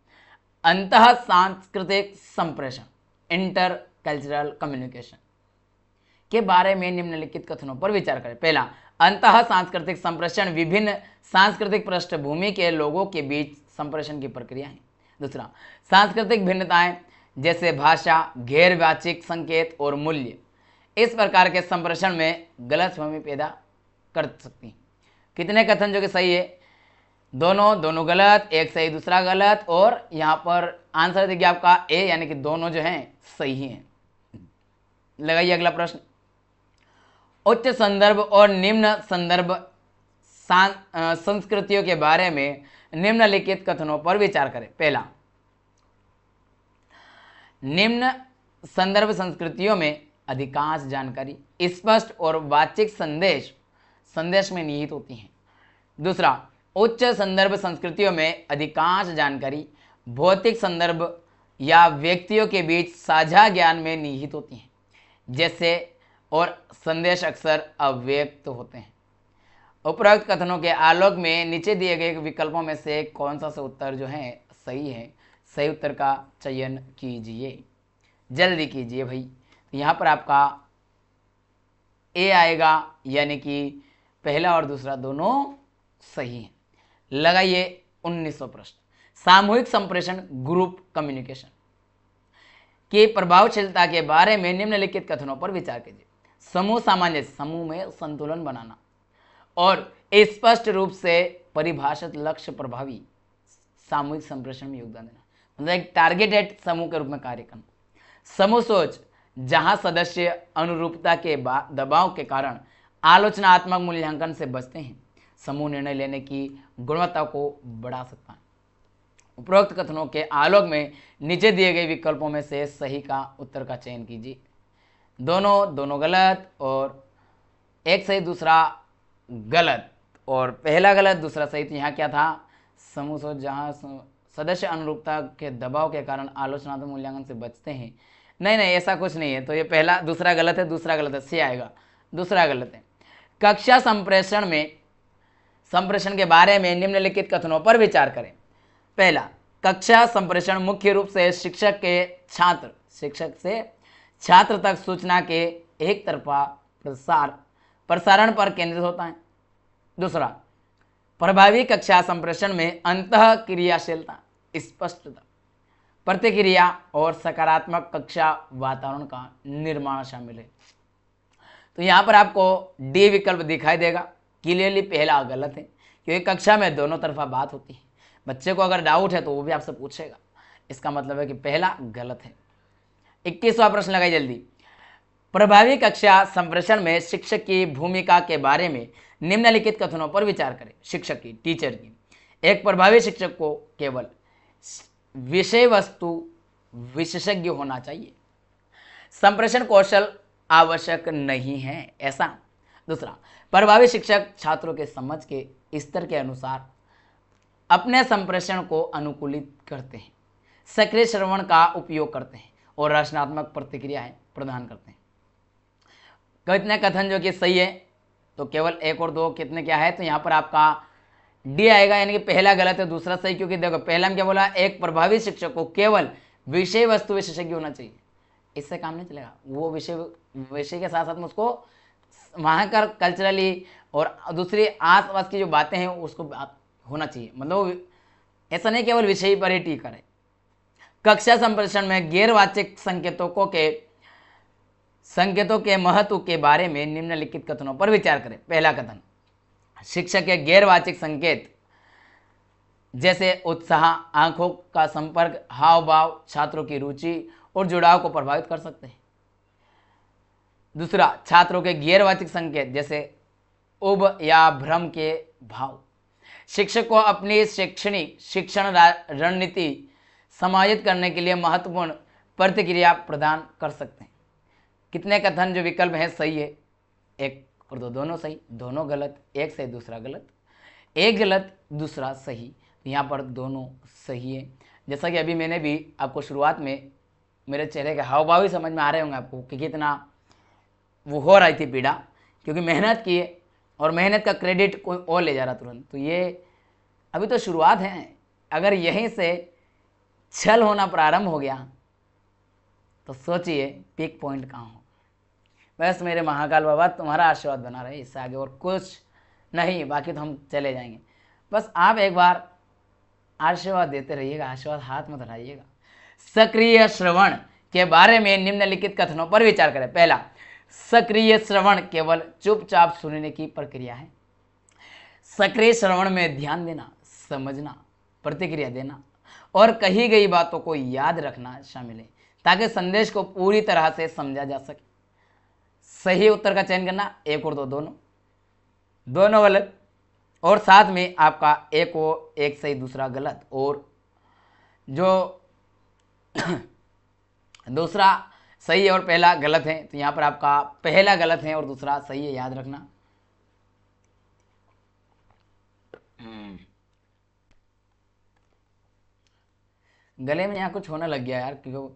अंतः सांस्कृतिक संप्रेषण, इंटर कल्चरल कम्युनिकेशन के बारे में निम्नलिखित कथनों पर विचार करें। पहला, अंतः सांस्कृतिक संप्रेषण विभिन्न सांस्कृतिक पृष्ठभूमि के लोगों के बीच संप्रेषण की प्रक्रिया है। दूसरा, सांस्कृतिक भिन्नताएं जैसे भाषा, गैरवाचिक संकेत और मूल्य इस प्रकार के संप्रेषण में गलतफहमी पैदा कर सकती हैं। कितने कथन जो कि सही है? दोनों गलत, एक सही दूसरा गलत, और यहाँ पर आंसर देखिए आपका ए, यानी कि दोनों जो हैं सही हैं। लगाइए अगला प्रश्न। उच्च संदर्भ और निम्न संदर्भ संस्कृतियों के बारे में निम्नलिखित कथनों पर विचार करें। पहला, निम्न संदर्भ संस्कृतियों में अधिकांश जानकारी स्पष्ट और वाचिक संदेश में निहित होती है। दूसरा, उच्च संदर्भ संस्कृतियों में अधिकांश जानकारी भौतिक संदर्भ या व्यक्तियों के बीच साझा ज्ञान में निहित होती हैं, जैसे और संदेश अक्सर अव्यक्त होते हैं। उपरोक्त कथनों के आलोक में नीचे दिए गए विकल्पों में से कौन सा उत्तर जो है सही है? सही उत्तर का चयन कीजिए, जल्दी कीजिए भाई। तो यहाँ पर आपका ए आएगा, यानी कि पहला और दूसरा दोनों सही हैं। लगाइए 1900 प्रश्न। सामूहिक संप्रेषण, ग्रुप कम्युनिकेशन की प्रभावशीलता के बारे में निम्नलिखित कथनों पर विचार कीजिए। समूह सामंजस्य, समूह में संतुलन बनाना और स्पष्ट रूप से परिभाषित लक्ष्य प्रभावी सामूहिक संप्रेषण में योगदान देना, मतलब एक टारगेटेड समूह के रूप में कार्य करना। समूह सोच, जहां सदस्य अनुरूपता के दबाव के कारण आलोचनात्मक मूल्यांकन से बचते हैं, समूह निर्णय लेने की गुणवत्ता को बढ़ा सकता है। उपरोक्त कथनों के आलोक में नीचे दिए गए विकल्पों में से सही का उत्तर का चयन कीजिए। दोनों गलत, और एक सही दूसरा गलत, और पहला गलत दूसरा सही। तो यहाँ क्या था? समूह सोच, जहाँ सदस्य अनुरूपता के दबाव के कारण आलोचनात्मक मूल्यांकन से बचते हैं। नहीं, ऐसा कुछ नहीं है। तो ये पहला दूसरा गलत है, दूसरा गलत है, सी आएगा, दूसरा गलत है। कक्षा संप्रेषण के बारे में निम्नलिखित कथनों पर विचार करें। पहला, कक्षा संप्रेषण मुख्य रूप से शिक्षक से छात्र तक सूचना के एक तरफा प्रसारण पर केंद्रित होता है। दूसरा, प्रभावी कक्षा संप्रेषण में अंतः क्रियाशीलता, स्पष्टता, प्रतिक्रिया और सकारात्मक कक्षा वातावरण का निर्माण शामिल है। तो यहाँ पर आपको डी विकल्प दिखाई देगा। क्लियरली पहला गलत है, क्योंकि कक्षा में दोनों तरफा बात होती है। बच्चे को अगर डाउट है तो वो भी आपसे पूछेगा, इसका मतलब है कि पहला गलत है। 21वां प्रश्न लगाइए जल्दी। प्रभावी कक्षा संप्रेषण में शिक्षक की भूमिका के बारे में निम्नलिखित कथनों पर विचार करें। शिक्षक की, टीचर की। एक प्रभावी शिक्षक को केवल विषय वस्तु विशेषज्ञ होना चाहिए, संप्रेषण कौशल आवश्यक नहीं है, ऐसा। दूसरा, प्रभावी शिक्षक छात्रों के समझ के स्तर के अनुसार अपने संप्रेषण को अनुकूलित करते हैं, सक्रिय श्रवण का उपयोग करते हैं और रचनात्मक प्रतिक्रियाएं प्रदान करते हैं। कितने कथन जो कि सही है? तो केवल एक और दो कितने क्या है? तो यहाँ पर आपका डी आएगा, यानी कि पहला गलत है, दूसरा सही। क्योंकि देखो पहला में क्या बोला? एक प्रभावी शिक्षक को केवल विषय वस्तु विशेषज्ञ होना चाहिए, इससे काम नहीं चलेगा। वो विषय के साथ साथ में उसको वहाँ का कल्चरली और दूसरी आसपास की जो बातें हैं उसको होना चाहिए, मतलब ऐसा नहीं केवल विषय पर ही टीका है। कक्षा संप्रेषण में गैरवाचिक संकेतों के महत्व के बारे में निम्नलिखित कथनों पर विचार करें। पहला कथन, शिक्षक के गैरवाचिक संकेत जैसे उत्साह, आंखों का संपर्क, हाव भाव छात्रों की रुचि और जुड़ाव को प्रभावित कर सकते हैं। दूसरा, छात्रों के गैरवाचिक संकेत जैसे उब या भ्रम के भाव शिक्षक को अपनी शिक्षण रणनीति समायोजित करने के लिए महत्वपूर्ण प्रतिक्रिया प्रदान कर सकते हैं। कितने कथन जो विकल्प है सही है? एक और दो, दोनों सही, दोनों गलत, एक सही दूसरा गलत, एक गलत दूसरा सही। यहाँ पर दोनों सही है। जैसा कि अभी मैंने भी आपको शुरुआत में मेरे चेहरे के हाव भाव ही समझ में आ रहे होंगे आपको कि कितना वो हो रही थी पीड़ा, क्योंकि मेहनत की है और मेहनत का क्रेडिट कोई और ले जा रहा तुरंत। तो ये अभी तो शुरुआत है, अगर यहीं से छल होना प्रारंभ हो गया तो सोचिए पीक पॉइंट कहाँ हो। बस मेरे महाकाल बाबा तुम्हारा आशीर्वाद बना रहे, इससे आगे और कुछ नहीं, बाकी तो हम चले जाएंगे। बस आप एक बार आशीर्वाद देते रहिएगा, आशीर्वाद हाथ में धराइएगा। सक्रिय श्रवण के बारे में निम्नलिखित कथनों पर विचार करें। पहला, सक्रिय श्रवण केवल चुपचाप सुनने की प्रक्रिया है। सक्रिय श्रवण में ध्यान देना, समझना, प्रतिक्रिया देना और कही गई बातों को याद रखना शामिल है, ताकि संदेश को पूरी तरह से समझा जा सके। सही उत्तर का चयन करना, एक और दो दोनों गलत, और साथ में आपका एक सही दूसरा गलत, और जो दूसरा सही है और पहला गलत है, तो यहाँ पर आपका पहला गलत है और दूसरा सही है, याद रखना। गले में यहाँ कुछ होने लग गया यार, क्योंकि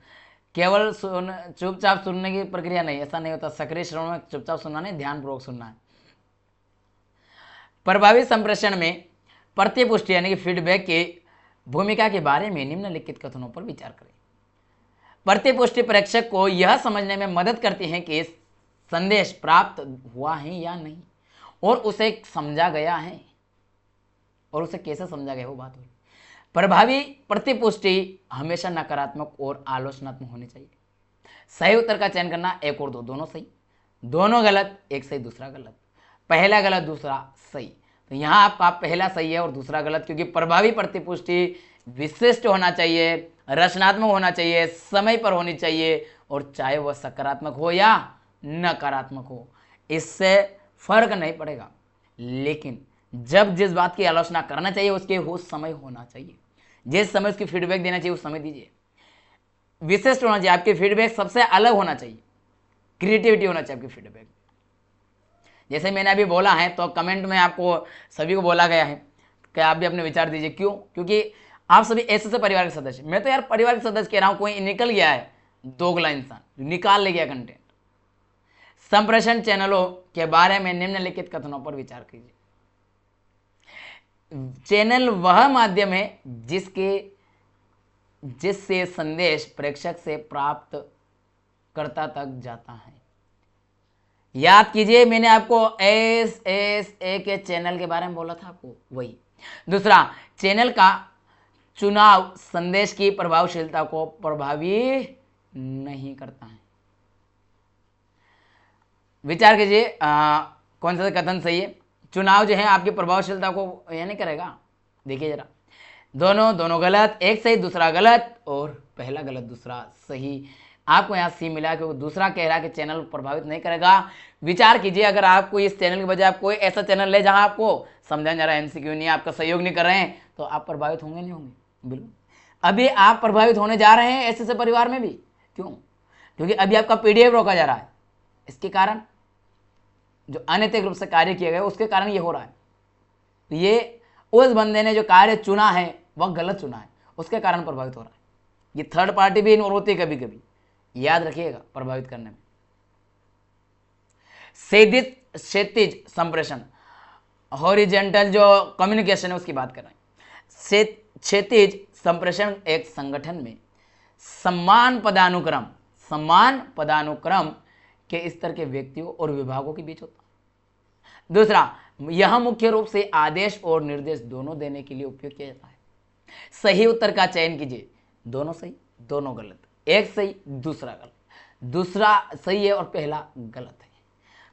केवल चुपचाप सुनने की प्रक्रिया नहीं, ऐसा नहीं होता। सक्रिय श्रवण में चुपचाप सुनना नहीं, ध्यानपूर्वक सुनना है। प्रभावी संप्रेषण में प्रतिपुष्टि यानी कि फीडबैक की भूमिका के बारे में निम्नलिखित कथनों पर विचार करें। प्रतिपुष्टि प्रेक्षक को यह समझने में मदद करती है कि संदेश प्राप्त हुआ है या नहीं, और उसे समझा गया है, और उसे कैसे समझा गया वो बात हुई। प्रभावी प्रतिपुष्टि हमेशा नकारात्मक और आलोचनात्मक होनी चाहिए। सही उत्तर का चयन करना, एक और दो दोनों सही, दोनों गलत, एक सही दूसरा गलत, पहला गलत दूसरा सही। तो यहाँ आपका पहला सही है और दूसरा गलत, क्योंकि प्रभावी प्रतिपुष्टि विशिष्ट होना चाहिए, रचनात्मक होना चाहिए, समय पर होनी चाहिए, और चाहे वह सकारात्मक हो या नकारात्मक हो, इससे फर्क नहीं पड़ेगा। लेकिन जब जिस बात की आलोचना करना चाहिए उसके वो समय होना चाहिए, जिस समय उसकी फीडबैक देना चाहिए उस समय दीजिए। विशिष्ट होना चाहिए, आपकी फीडबैक सबसे अलग होना चाहिए, क्रिएटिविटी होना चाहिए आपकी फीडबैक। जैसे मैंने अभी बोला है, तो कमेंट में आपको सभी को बोला गया है कि आप भी अपने विचार दीजिए। क्यों? क्योंकि आप सभी ऐसे परिवार के सदस्य, मैं तो यार परिवार के सदस्य कह रहा हूं, कोई निकल गया है दोगला इंसान, निकाल ले गया कंटेंट। संप्रेषण चैनलों के बारे में निम्नलिखित कथनों पर विचार कीजिए। चैनल वह माध्यम है जिससे संदेश प्रेक्षक से प्राप्त कर्ता तक जाता है। याद कीजिए, मैंने आपको SSA के चैनल के बारे में बोला था आपको, वही। दूसरा, चैनल का चुनाव संदेश की प्रभावशीलता को प्रभावी नहीं करता है। विचार कीजिए कौन सा कथन सही है। चुनाव जो है आपकी प्रभावशीलता को यह नहीं करेगा। देखिए जरा, दोनों गलत, एक सही दूसरा गलत, और पहला गलत दूसरा सही। आपको यहाँ सी मिला, क्योंकि दूसरा कह रहा है कि चैनल प्रभावित नहीं करेगा। विचार कीजिए, अगर आपको इस चैनल के बजाय आप कोई ऐसा चैनल ले जहां आपको समझाया जा रहा है, MCQ नहीं, आपका सहयोग नहीं कर रहे हैं, तो आप प्रभावित होंगे नहीं होंगे? बिल्कुल। अभी आप प्रभावित होने जा रहे हैं ऐसे परिवार में भी। क्यों? क्योंकि अभी आपका PDF रोका जा रहा है। इसके कारण जो अनैतिक रूप से कार्य किया गया उसके कारण ये हो रहा है। तो ये उस बंदे ने जो कार्य चुना है वह गलत चुना है, उसके कारण प्रभावित हो रहा है। ये थर्ड पार्टी भी इन्वॉल्व होती है कभी कभी, याद रखिएगा प्रभावित करने में। क्षैतिज संप्रेषण, हॉरिजेंटल जो कम्युनिकेशन है उसकी बात कर रहे हैं। क्षैतिज संप्रेषण एक संगठन में समान पदानुक्रम के स्तर के व्यक्तियों और विभागों के बीच होता है। दूसरा, यह मुख्य रूप से आदेश और निर्देश दोनों देने के लिए उपयोग किया जाता है। सही उत्तर का चयन कीजिए, दोनों सही दोनों गलत, एक सही दूसरा गलत, दूसरा सही है और पहला गलत है।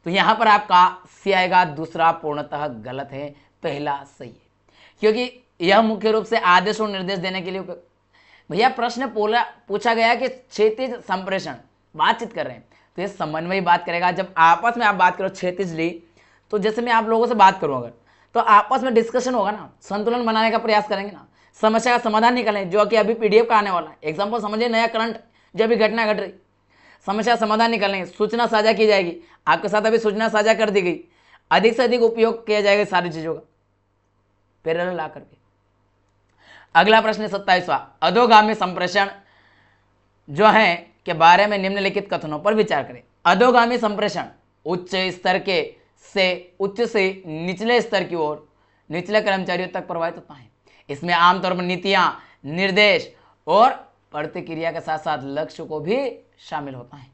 तो यहां पर आपका सी आएगा, दूसरा पूर्णतः गलत है, पहला सही है, क्योंकि यह मुख्य रूप से आदेश और निर्देश देने के लिए उपयोग। भैया प्रश्न पूछा गया कि क्षैतिज संप्रेषण बातचीत कर रहे हैं, तो ये समन्वय बात करेगा। जब आपस में आप बात करो क्षैतिजली, तो जैसे मैं आप लोगों से बात करूं अगर, तो आपस में डिस्कशन होगा ना, संतुलन बनाने का प्रयास करेंगे ना, समस्या का समाधान निकालें, जो कि अभी PDF का आने वाला है। एग्जाम्पल समझिए, नया करंट जो अभी घटना घट रही, समस्या का समाधान निकालेंगे, सूचना साझा की जाएगी। आपके साथ अभी सूचना साझा कर दी गई, अधिक से अधिक उपयोग किया जाएगा सारी चीजों का पैरेलल ला करके। अगला प्रश्न 27वां, अधोगामी संप्रेषण जो है के बारे में निम्नलिखित कथनों पर विचार करें। अधोगामी संप्रेषण उच्च स्तर के से उच्च से निचले स्तर की ओर निचले कर्मचारियों तक प्रभावित होता है। इसमें आमतौर पर नीतियां, निर्देश और प्रतिक्रिया के साथ साथ लक्ष्य को भी शामिल होता है।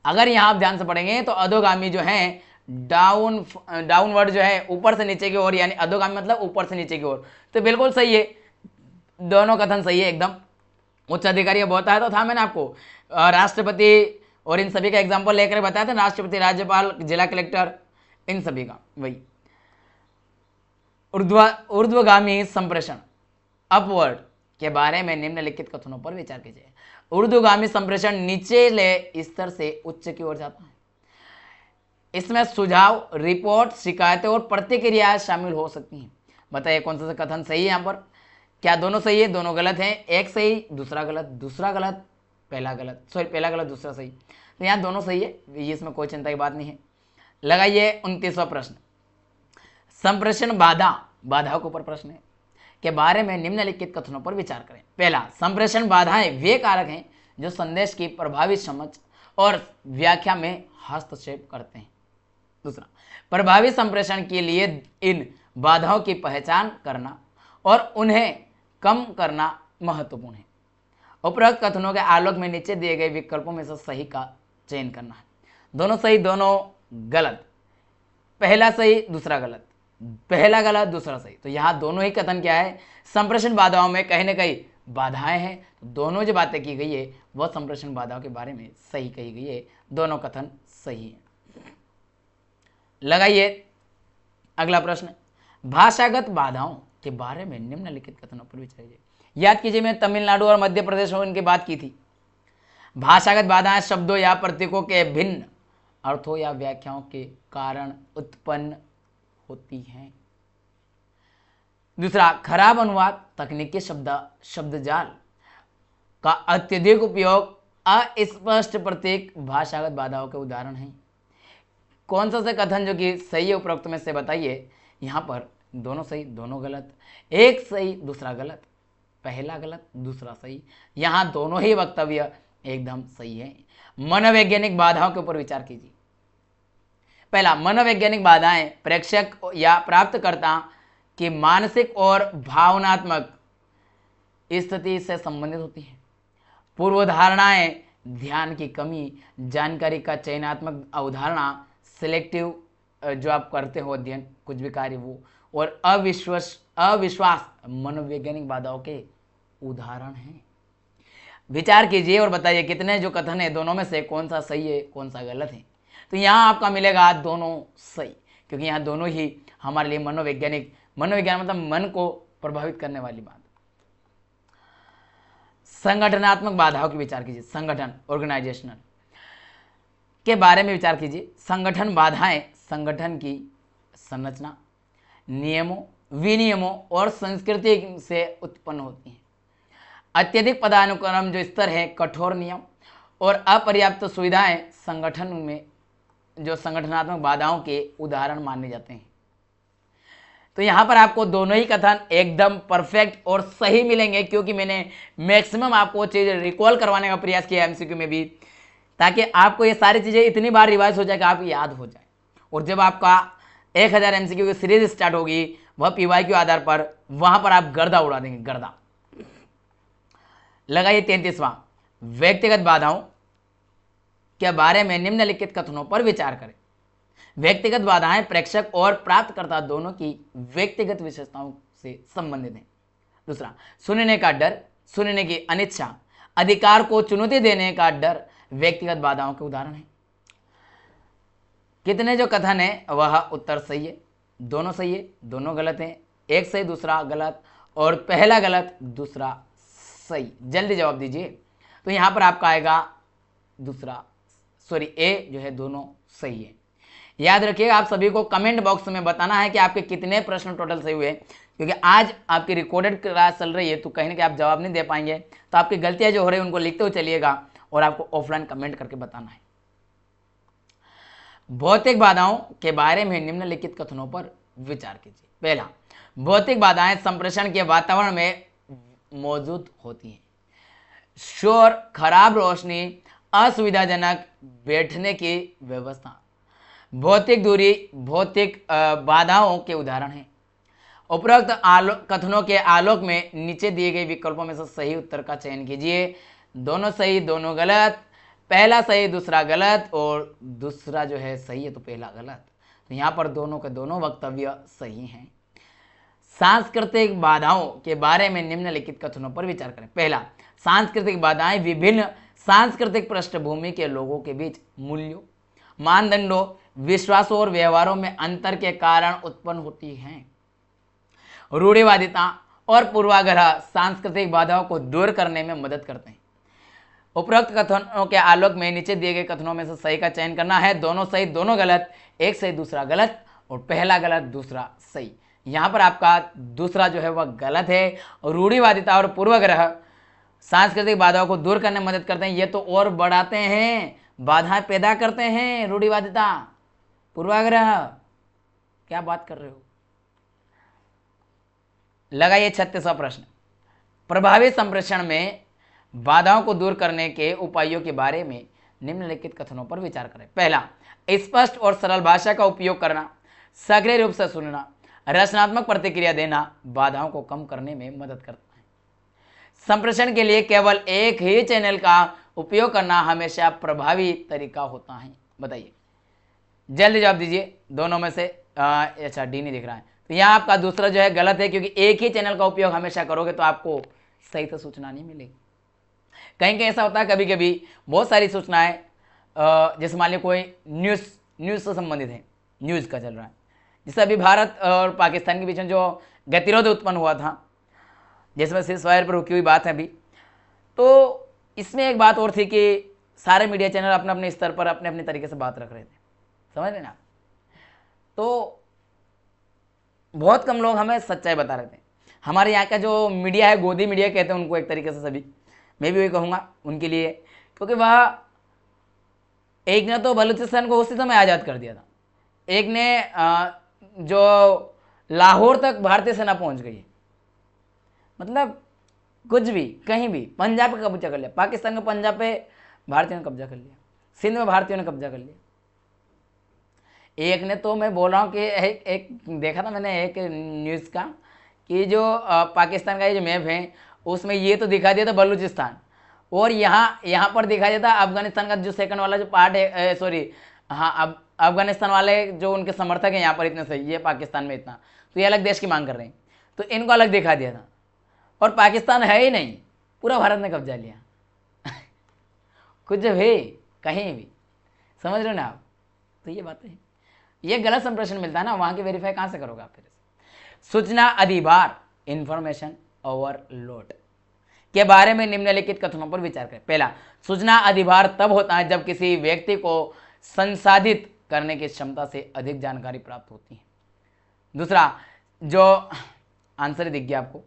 अगर यहां आप ध्यान से पढ़ेंगे तो अधोगामी जो है डाउनवर्ड जो है ऊपर से नीचे की ओर, यानी अधोगामी मतलब ऊपर से नीचे की ओर, तो बिल्कुल सही है, दोनों कथन सही है एकदम। उच्च अधिकारी बहुत आया तो था मैंने आपको, राष्ट्रपति और इन सभी का एग्जाम्पल लेकर बताया था, राष्ट्रपति, राज्यपाल, जिला कलेक्टर, इन सभी का वही। ऊर्ध्वगामी संप्रेषण अपवर्ड के बारे में निम्नलिखित कथनों पर विचार कीजिए। ऊर्ध्वगामी संप्रेषण नीचे स्तर से उच्च की ओर जाता है। इसमें सुझाव, रिपोर्ट, शिकायतें और प्रतिक्रियाएं शामिल हो सकती हैं। बताइए कौन सा कथन सही है यहाँ पर? क्या दोनों सही है? दोनों गलत हैं। एक सही, दूसरा गलत, दूसरा गलत, पहला गलत, सॉरी पहला गलत, दूसरा सही। तो यहाँ दोनों सही है, ये इसमें कोई चिंता की बात नहीं है। लगाइए 29वां प्रश्न। संप्रेषण बाधाओं के ऊपर प्रश्न है, के बारे में निम्नलिखित कथनों पर विचार करें। पहला, संप्रेषण बाधाएं वे कारक हैं जो संदेश की प्रभावी समझ और व्याख्या में हस्तक्षेप करते हैं। दूसरा, प्रभावी संप्रेषण के लिए इन बाधाओं की पहचान करना और उन्हें कम करना महत्वपूर्ण है। उपरोक्त कथनों के आलोक में नीचे दिए गए विकल्पों में से सही का चयन करना है। दोनों सही, दोनों गलत, पहला सही, दूसरा गलत, पहला गलत, दूसरा सही। तो यहाँ दोनों ही कथन क्या है? संप्रेषण बाधाओं में कहीं ना कहीं बाधाएं हैं, तो दोनों जो बातें की गई है वह संप्रेषण बाधाओं के बारे में सही कही गई है, दोनों कथन सही है। लगाइए अगला प्रश्न, भाषागत बाधाओं के बारे में निम्नलिखित कथनों पर विचार कीजिए। याद कीजिए मैं तमिलनाडु और मध्य प्रदेश में इनकी बात की थी। भाषागत बाधाएं शब्दों या प्रतीकों के भिन्न अर्थों या व्याख्याओं के कारण उत्पन्न होती हैं। दूसरा, खराब अनुवाद, तकनीकी शब्दजाल का अत्यधिक उपयोग, अस्पष्ट प्रतीक भाषागत बाधाओं के उदाहरण हैं। कौन सा से कथन जो कि सही है उपरोक्त में से बताइए। यहाँ पर दोनों सही, दोनों गलत, एक सही, दूसरा गलत, पहला गलत, दूसरा सही। यहाँ दोनों ही वक्तव्य एकदम सही है। मनोवैज्ञानिक बाधाओं के ऊपर विचार कीजिए। पहला, मनोवैज्ञानिक बाधाएं प्रेक्षक या प्राप्तकर्ता की मानसिक और भावनात्मक स्थिति से संबंधित होती है। पूर्वधारणाएं, ध्यान की कमी, जानकारी का चयनात्मक अवधारणा, सिलेक्टिव जो आप करते हो अध्ययन, कुछ भी कार्य वो, और अविश्वास मनोवैज्ञानिक बाधाओं के उदाहरण हैं। विचार कीजिए और बताइए कितने जो कथन है दोनों में से कौन सा सही है, कौन सा गलत है। तो यहाँ आपका मिलेगा दोनों सही, क्योंकि यहाँ दोनों ही हमारे लिए मनोविज्ञान मतलब मन को प्रभावित करने वाली बात। संगठनात्मक बाधाओं की विचार कीजिए। संगठन, ऑर्गेनाइजेशनल के बारे में विचार कीजिए। संगठन बाधाएं संगठन की संरचना, नियमों, विनियमों और संस्कृति से उत्पन्न होती हैं। अत्यधिक पदानुक्रम जो स्तर है, कठोर नियम और अपर्याप्त सुविधाएं संगठन में जो संगठनात्मक बाधाओं के उदाहरण माने जाते हैं। तो यहाँ पर आपको दोनों ही कथन एकदम परफेक्ट और सही मिलेंगे, क्योंकि मैंने मैक्सिमम आपको चीज़ रिकॉल करवाने का प्रयास किया एमसीक्यू में भी, ताकि आपको ये सारी चीज़ें इतनी बार रिवाइज हो जाए कि आपको याद हो जाए। और जब आपका 1000 एमसीक्यू की सीरीज स्टार्ट होगी वह पीवाईक्यू आधार पर, वहां पर आप गर्दा उड़ा देंगे, गर्दा। लगाइए 33वां, व्यक्तिगत बाधाओं के बारे में निम्नलिखित कथनों पर विचार करें। व्यक्तिगत बाधाएं प्रेक्षक और प्राप्तकर्ता दोनों की व्यक्तिगत विशेषताओं से संबंधित हैं। दूसरा, सुनने का डर, सुनने की अनिच्छा, अधिकार को चुनौती देने का डर व्यक्तिगत बाधाओं के उदाहरण हैं। कितने जो कथन है वह उत्तर सही है, दोनों सही है, दोनों गलत हैं, एक सही, दूसरा गलत, और पहला गलत, दूसरा सही। जल्दी जवाब दीजिए। तो यहां पर आपका आएगा दूसरा, सॉरी ए जो है दोनों सही है। याद रखिएगा आप सभी को कमेंट बॉक्स में बताना है कि आपके कितने प्रश्न टोटल सही हुए, क्योंकि आज आपकी रिकॉर्डेड क्लास चल रही है तो कहीं ना कहीं आप जवाब नहीं दे पाएंगे। तो आपकी गलतियां जो हो रही है उनको लिखते हुए चलिएगा और आपको ऑफलाइन कमेंट करके बताना है। भौतिक बाधाओं के बारे में निम्नलिखित कथनों पर विचार कीजिए। पहला, भौतिक बाधाएं संप्रेषण के वातावरण में मौजूद होती हैं। शोर, खराब रोशनी, असुविधाजनक बैठने की व्यवस्था, भौतिक दूरी भौतिक बाधाओं के उदाहरण हैं। उपरोक्त कथनों के आलोक में नीचे दिए गए विकल्पों में से सही उत्तर का चयन कीजिए। दोनों सही दोनों गलत, पहला सही दूसरा गलत, और दूसरा जो है सही है तो पहला गलत। तो यहाँ पर दोनों के दोनों वक्तव्य सही हैं। सांस्कृतिक बाधाओं के बारे में निम्नलिखित कथनों पर विचार करें। पहला, सांस्कृतिक बाधाएं विभिन्न सांस्कृतिक पृष्ठभूमि के लोगों के बीच मूल्यों, मानदंडों, विश्वासों और व्यवहारों में अंतर के कारण उत्पन्न होती हैं। रूढ़िवादिता और पूर्वाग्रह सांस्कृतिक बाधाओं को दूर करने में मदद करते हैं। उपरोक्त कथनों के आलोक में नीचे दिए गए कथनों में से सही का चयन करना है। दोनों सही दोनों गलत, एक सही दूसरा गलत, और पहला गलत दूसरा सही। यहाँ पर आपका दूसरा जो है वह गलत है। रूढ़िवादिता और पूर्वाग्रह सांस्कृतिक बाधाओं को दूर करने में मदद करते हैं। ये तो और बढ़ाते हैं, बाधाएं पैदा करते हैं। रूढ़िवादिता, पूर्वाग्रह, क्या बात कर रहे हो। लगाइए 36वां प्रश्न। प्रभावी संप्रेषण में बाधाओं को दूर करने के उपायों के बारे में निम्नलिखित कथनों पर विचार करें। पहला, स्पष्ट और सरल भाषा का उपयोग करना, सक्रिय रूप से सुनना, रचनात्मक प्रतिक्रिया देना बाधाओं को कम करने में मदद करता है। संप्रेषण के लिए केवल एक ही चैनल का उपयोग करना हमेशा प्रभावी तरीका होता है। बताइए, जल्दी जवाब दीजिए। दोनों में से अच्छा डी नहीं दिख रहा है, तो यहाँ आपका दूसरा जो है गलत है, क्योंकि एक ही चैनल का उपयोग हमेशा करोगे तो आपको सही से सूचना नहीं मिलेगी। कहीं कहीं ऐसा होता है, कभी कभी बहुत सारी सूचनाएं, जैसे मान लीजिए कोई न्यूज़ से संबंधित है, न्यूज़ का चल रहा है, जैसे अभी भारत और पाकिस्तान के बीच में जो गतिरोध उत्पन्न हुआ था, जिसमें सीज़फायर पर रुकी हुई बात है अभी, तो इसमें एक बात और थी कि सारे मीडिया चैनल अपने अपने स्तर पर अपने अपने तरीके से बात रख रहे थे, समझ रहे ना। तो बहुत कम लोग हमें सच्चाई बता रहे थे। हमारे यहाँ का जो मीडिया है, गोदी मीडिया कहते हैं उनको एक तरीके से, सभी मैं भी वही कहूँगा उनके लिए, क्योंकि वह एक ने तो बलूचिस्तान को उसी समय आज़ाद कर दिया था, एक ने जो लाहौर तक भारतीय सेना पहुँच गई है, मतलब कुछ भी कहीं भी, पंजाब पे कब्जा कर लिया, पाकिस्तान का पंजाब पे भारतीयों ने कब्जा कर लिया, सिंध में भारतीयों ने कब्जा कर लिया। एक ने तो मैं बोल रहा हूँ कि एक देखा था मैंने एक न्यूज़ का कि जो पाकिस्तान का ये जो मैप है उसमें ये तो दिखा दिया था बलूचिस्तान, और यहाँ पर दिखा दिया था अफगानिस्तान का जो सेकंड वाला जो पार्ट है, सॉरी हाँ, अब अफगानिस्तान वाले जो उनके समर्थक हैं यहाँ पर इतने सही, ये पाकिस्तान में इतना, तो ये अलग देश की मांग कर रहे हैं, तो इनको अलग दिखा दिया था। और पाकिस्तान है ही नहीं, पूरा भारत ने कब्जा लिया कुछ भी कहीं भी, समझ रहे हो ना आप। तो ये बात है, ये गलत संप्रेषण मिलता है ना, वहाँ की वेरीफाई कहाँ से करोगे आप फिर। सूचना अधिभार, इंफॉर्मेशन ओवरलोड के बारे में निम्नलिखित कथनों पर विचार करें। पहला, सूचना अधिभार तब होता है जब किसी व्यक्ति को संसाधित करने की क्षमता से अधिक जानकारी प्राप्त होती है। दूसरा, जो आंसर दिख गया आपको,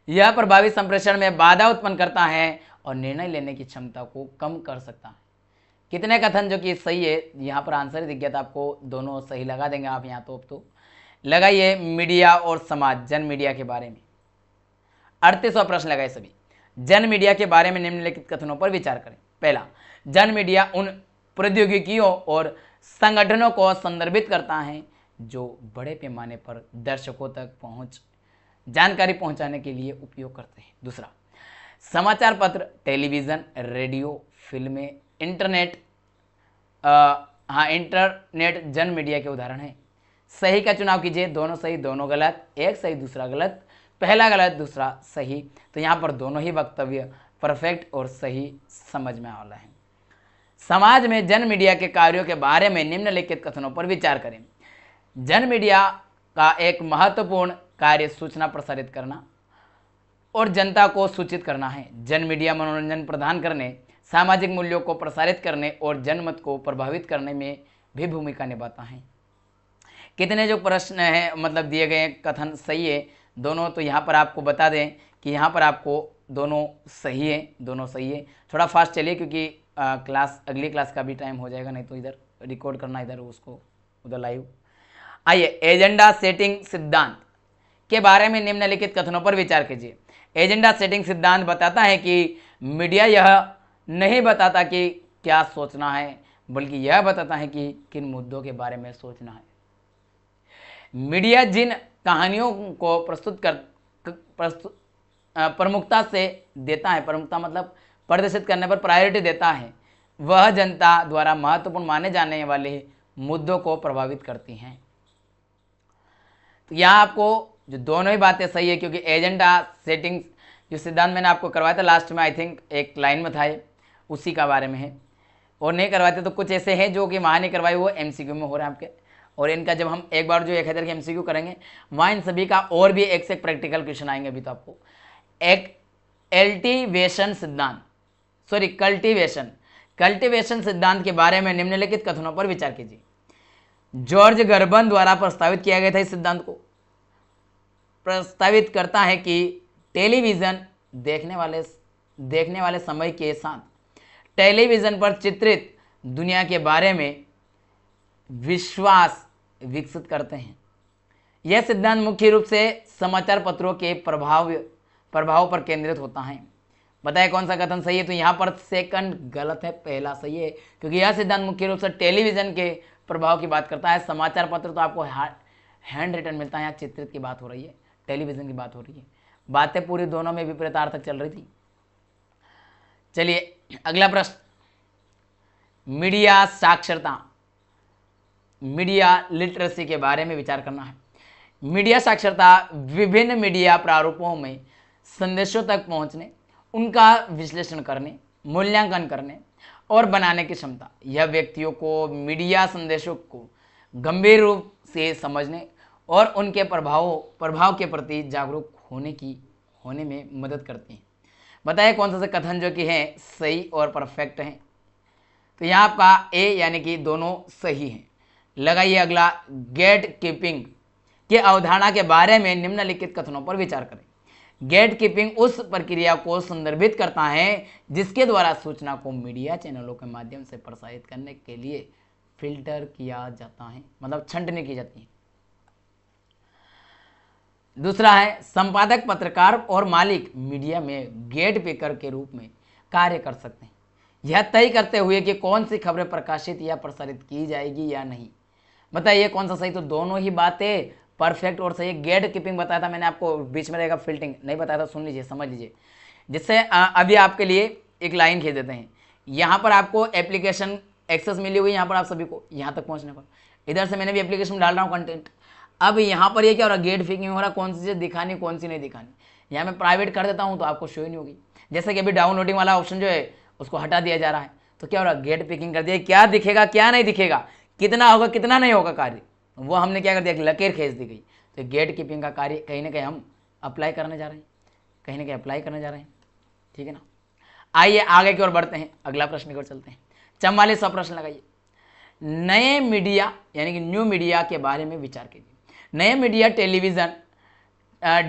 यह प्रभावी संप्रेषण में बाधा उत्पन्न करता है और निर्णय लेने की क्षमता को कम कर सकता है। कितने कथन जो कि सही है, यहाँ पर आंसर दिख गया था आपको, दोनों सही लगा देंगे आप यहाँ तो। अब तो लगाइए मीडिया और समाज, जन मीडिया के बारे में 38वां प्रश्न लगाए सभी। जन मीडिया के बारे में निम्नलिखित कथनों पर विचार करें। पहला, जन मीडिया उन प्रौद्योगिकियों और संगठनों को संदर्भित करता है जो बड़े पैमाने पर दर्शकों तक जानकारी पहुंचाने के लिए उपयोग करते हैं। दूसरा, समाचार पत्र, टेलीविजन, रेडियो, फिल्में, इंटरनेट जन मीडिया के उदाहरण हैं। सही का चुनाव कीजिए। दोनों सही दोनों गलत, एक सही दूसरा गलत, पहला गलत दूसरा सही। तो यहाँ पर दोनों ही वक्तव्य परफेक्ट और सही समझ में वाला है। समाज में जन मीडिया के कार्यों के बारे में निम्नलिखित कथनों पर विचार करें। जन मीडिया का एक महत्वपूर्ण कार्य सूचना प्रसारित करना और जनता को सूचित करना है। जन मीडिया मनोरंजन प्रदान करने, सामाजिक मूल्यों को प्रसारित करने और जनमत को प्रभावित करने में भी भूमिका निभाता है। कितने जो प्रश्न हैं, मतलब दिए गए कथन सही है दोनों, तो यहाँ पर आपको बता दें कि यहाँ पर आपको दोनों सही है, दोनों सही है। थोड़ा फास्ट चलिए क्योंकि अगली क्लास का भी टाइम हो जाएगा, नहीं तो इधर रिकॉर्ड करना, इधर उसको उधर लाइव। आइए, एजेंडा सेटिंग सिद्धांत के बारे में निम्नलिखित कथनों पर विचार कीजिए। एजेंडा सेटिंग सिद्धांत बताता है कि मीडिया यह नहीं बताता कि क्या सोचना है, बल्कि यह बताता है कि किन मुद्दों के बारे में सोचना है। मीडिया जिन कहानियों को प्रमुखता से देता है, प्रमुखता मतलब प्रदर्शित करने पर प्रायोरिटी देता है, वह जनता द्वारा महत्वपूर्ण माने जाने वाले मुद्दों को प्रभावित करती हैं। तो यहाँ आपको जो दोनों ही बातें सही है, क्योंकि एजेंडा सेटिंग्स जो सिद्धांत मैंने आपको करवाया था लास्ट में, आई थिंक एक लाइन में था ये, उसी का बारे में है। और नहीं करवाते तो कुछ ऐसे हैं जो कि वहाँ नहीं करवाए, वो एमसीक्यू में हो रहे हैं आपके। और इनका जब हम एक बार जो 1000 के एमसीक्यू करेंगे, वहाँ इन सभी का और भी एक से एक प्रैक्टिकल क्वेश्चन आएंगे। अभी तो आपको एक कल्टीवेशन सिद्धांत के बारे में निम्नलिखित कथनों पर विचार कीजिए। जॉर्ज गर्बन द्वारा प्रस्तावित किया गया था। इस सिद्धांत को प्रस्तावित करता है कि टेलीविजन देखने वाले समय के साथ टेलीविजन पर चित्रित दुनिया के बारे में विश्वास विकसित करते हैं। यह सिद्धांत मुख्य रूप से समाचार पत्रों के प्रभाव पर केंद्रित होता है। बताइए कौन सा कथन सही है? तो यहाँ पर सेकंड गलत है, पहला सही है, क्योंकि यह सिद्धांत मुख्य रूप से टेलीविजन के प्रभाव की बात करता है। समाचार पत्र तो आपको हैंड रिटन मिलता है, यहाँ चित्रित की बात हो रही है, टेलीविजन की बात हो रही है। बातें पूरी दोनों में विपरीतार्थक चल रही थी। चलिए अगला प्रश्न, मीडिया साक्षरता, मीडिया लिटरेसी के बारे में विचार करना है। मीडिया साक्षरता विभिन्न मीडिया प्रारूपों में संदेशों तक पहुंचने, उनका विश्लेषण करने, मूल्यांकन करने और बनाने की क्षमता। यह व्यक्तियों को मीडिया संदेशों को गंभीर रूप से समझने और उनके प्रभाव के प्रति जागरूक होने में मदद करती हैं। बताइए कौन सा कथन जो कि है सही और परफेक्ट है? तो यहाँ आपका ए यानी कि दोनों सही हैं। लगाइए अगला, गेट कीपिंग की अवधारणा के बारे में निम्नलिखित कथनों पर विचार करें। गेट कीपिंग उस प्रक्रिया को संदर्भित करता है जिसके द्वारा सूचना को मीडिया चैनलों के माध्यम से प्रसारित करने के लिए फिल्टर किया जाता है, मतलब छंटनी की जाती है। दूसरा है, संपादक, पत्रकार और मालिक मीडिया में गेट पिकर के रूप में कार्य कर सकते हैं, यह तय करते हुए कि कौन सी खबरें प्रकाशित या प्रसारित की जाएगी या नहीं। बताइए कौन सा सही? तो दोनों ही बातें परफेक्ट और सही। गेट कीपिंग बताया था मैंने आपको, बीच में रहेगा फिल्टरिंग, नहीं बताया था, सुन लीजिए, समझ लीजिए। जिससे अभी आपके लिए एक लाइन खींच देते हैं। यहाँ पर आपको एप्लीकेशन एक्सेस मिली हुई, यहाँ पर आप सभी को यहाँ तक पहुँचने पर, इधर से मैंने भी एप्लीकेशन डाल रहा हूँ कंटेंट। अब यहाँ पर ये क्या हो रहा है, गेट फिकिंग हो रहा है, कौन सी चीज़ दिखानी कौन सी नहीं दिखानी। यहाँ मैं प्राइवेट कर देता हूँ तो आपको शो ही नहीं होगी। जैसे कि अभी डाउनलोडिंग वाला ऑप्शन जो है उसको हटा दिया जा रहा है, तो क्या हो रहा है, गेट पिकिंग कर दिया, क्या दिखेगा क्या नहीं दिखेगा, कितना होगा कितना नहीं होगा कार्य, वो हमने क्या कर दिया, लकीर खींच दी गई। तो गेट कीपिंग का कार्य कहीं ना कहीं हम अप्लाई करने जा रहे हैं, कहीं ना कहीं अप्लाई करने जा रहे हैं, ठीक है ना। आइए आगे की ओर बढ़ते हैं, अगला प्रश्न की ओर चलते हैं। 44वां प्रश्न लगाइए। नए मीडिया यानी कि न्यू मीडिया के बारे में विचार कीजिए। नए मीडिया टेलीविज़न,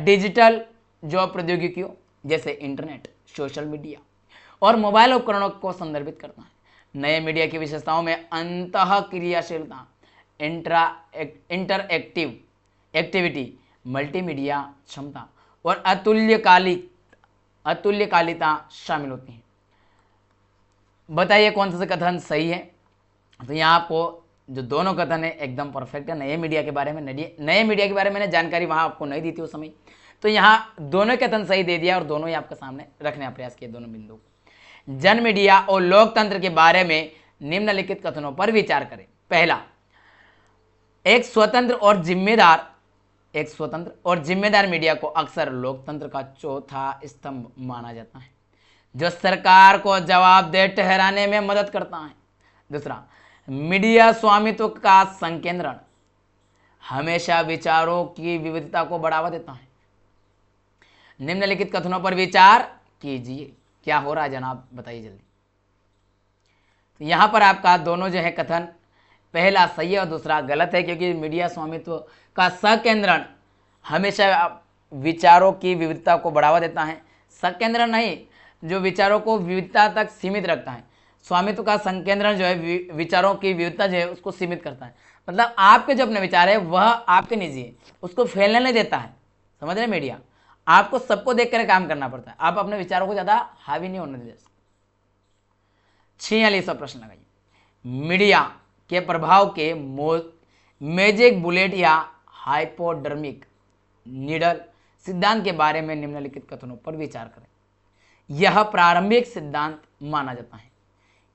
डिजिटल जो प्रौद्योगिकियों जैसे इंटरनेट, सोशल मीडिया और मोबाइल उपकरणों को संदर्भित करता है। नए मीडिया की विशेषताओं में अंतः क्रियाशीलता, इंटरएक्टिव एक्टिविटी, मल्टीमीडिया क्षमता और अतुल्यकालिता शामिल होती हैं। बताइए कौन सा कथन सही है? तो यहाँ आपको जो दोनों कथन है एकदम परफेक्ट है। नए मीडिया के बारे में मैंने जानकारी वहाँ आपको नहीं दी थी उस समय, तो यहाँ दोनों कथन सही दे दिया और दोनों ही आपके सामने रखने का प्रयास किया, दोनों बिंदुओं को। जन मीडिया और लोकतंत्र के बारे में निम्नलिखित कथनों पर विचार करें। पहला, एक स्वतंत्र और जिम्मेदार मीडिया को अक्सर लोकतंत्र का चौथा स्तंभ माना जाता है, जो सरकार को जवाबदेह ठहराने में मदद करता है। दूसरा, मीडिया स्वामित्व का संकेंद्रण हमेशा विचारों की विविधता को बढ़ावा देता है। निम्नलिखित कथनों पर विचार कीजिए। क्या हो रहा है जनाब, बताइए जल्दी। तो यहां पर आपका दोनों जो है कथन, पहला सही है और दूसरा गलत है, क्योंकि मीडिया स्वामित्व का संकेंद्रण हमेशा विचारों की विविधता को बढ़ावा देता है। संकेंद्रण नहीं, जो विचारों को विविधता तक सीमित रखता है। स्वामित्व का संकेंद्रण जो है विचारों की विविधता जो है उसको सीमित करता है, मतलब आपके जो अपने विचार है वह आपके निजी है, उसको फैलने नहीं देता है। समझ रहे? मीडिया आपको सबको देख कर काम करना पड़ता है, आप अपने विचारों को ज्यादा हावी नहीं होने दे। 46वां प्रश्न लगाइए। मीडिया के प्रभाव के मैजिक बुलेट या हाइपोडर्मिक नीडल सिद्धांत के बारे में निम्नलिखित कथनों पर विचार करें। यह प्रारंभिक सिद्धांत माना जाता है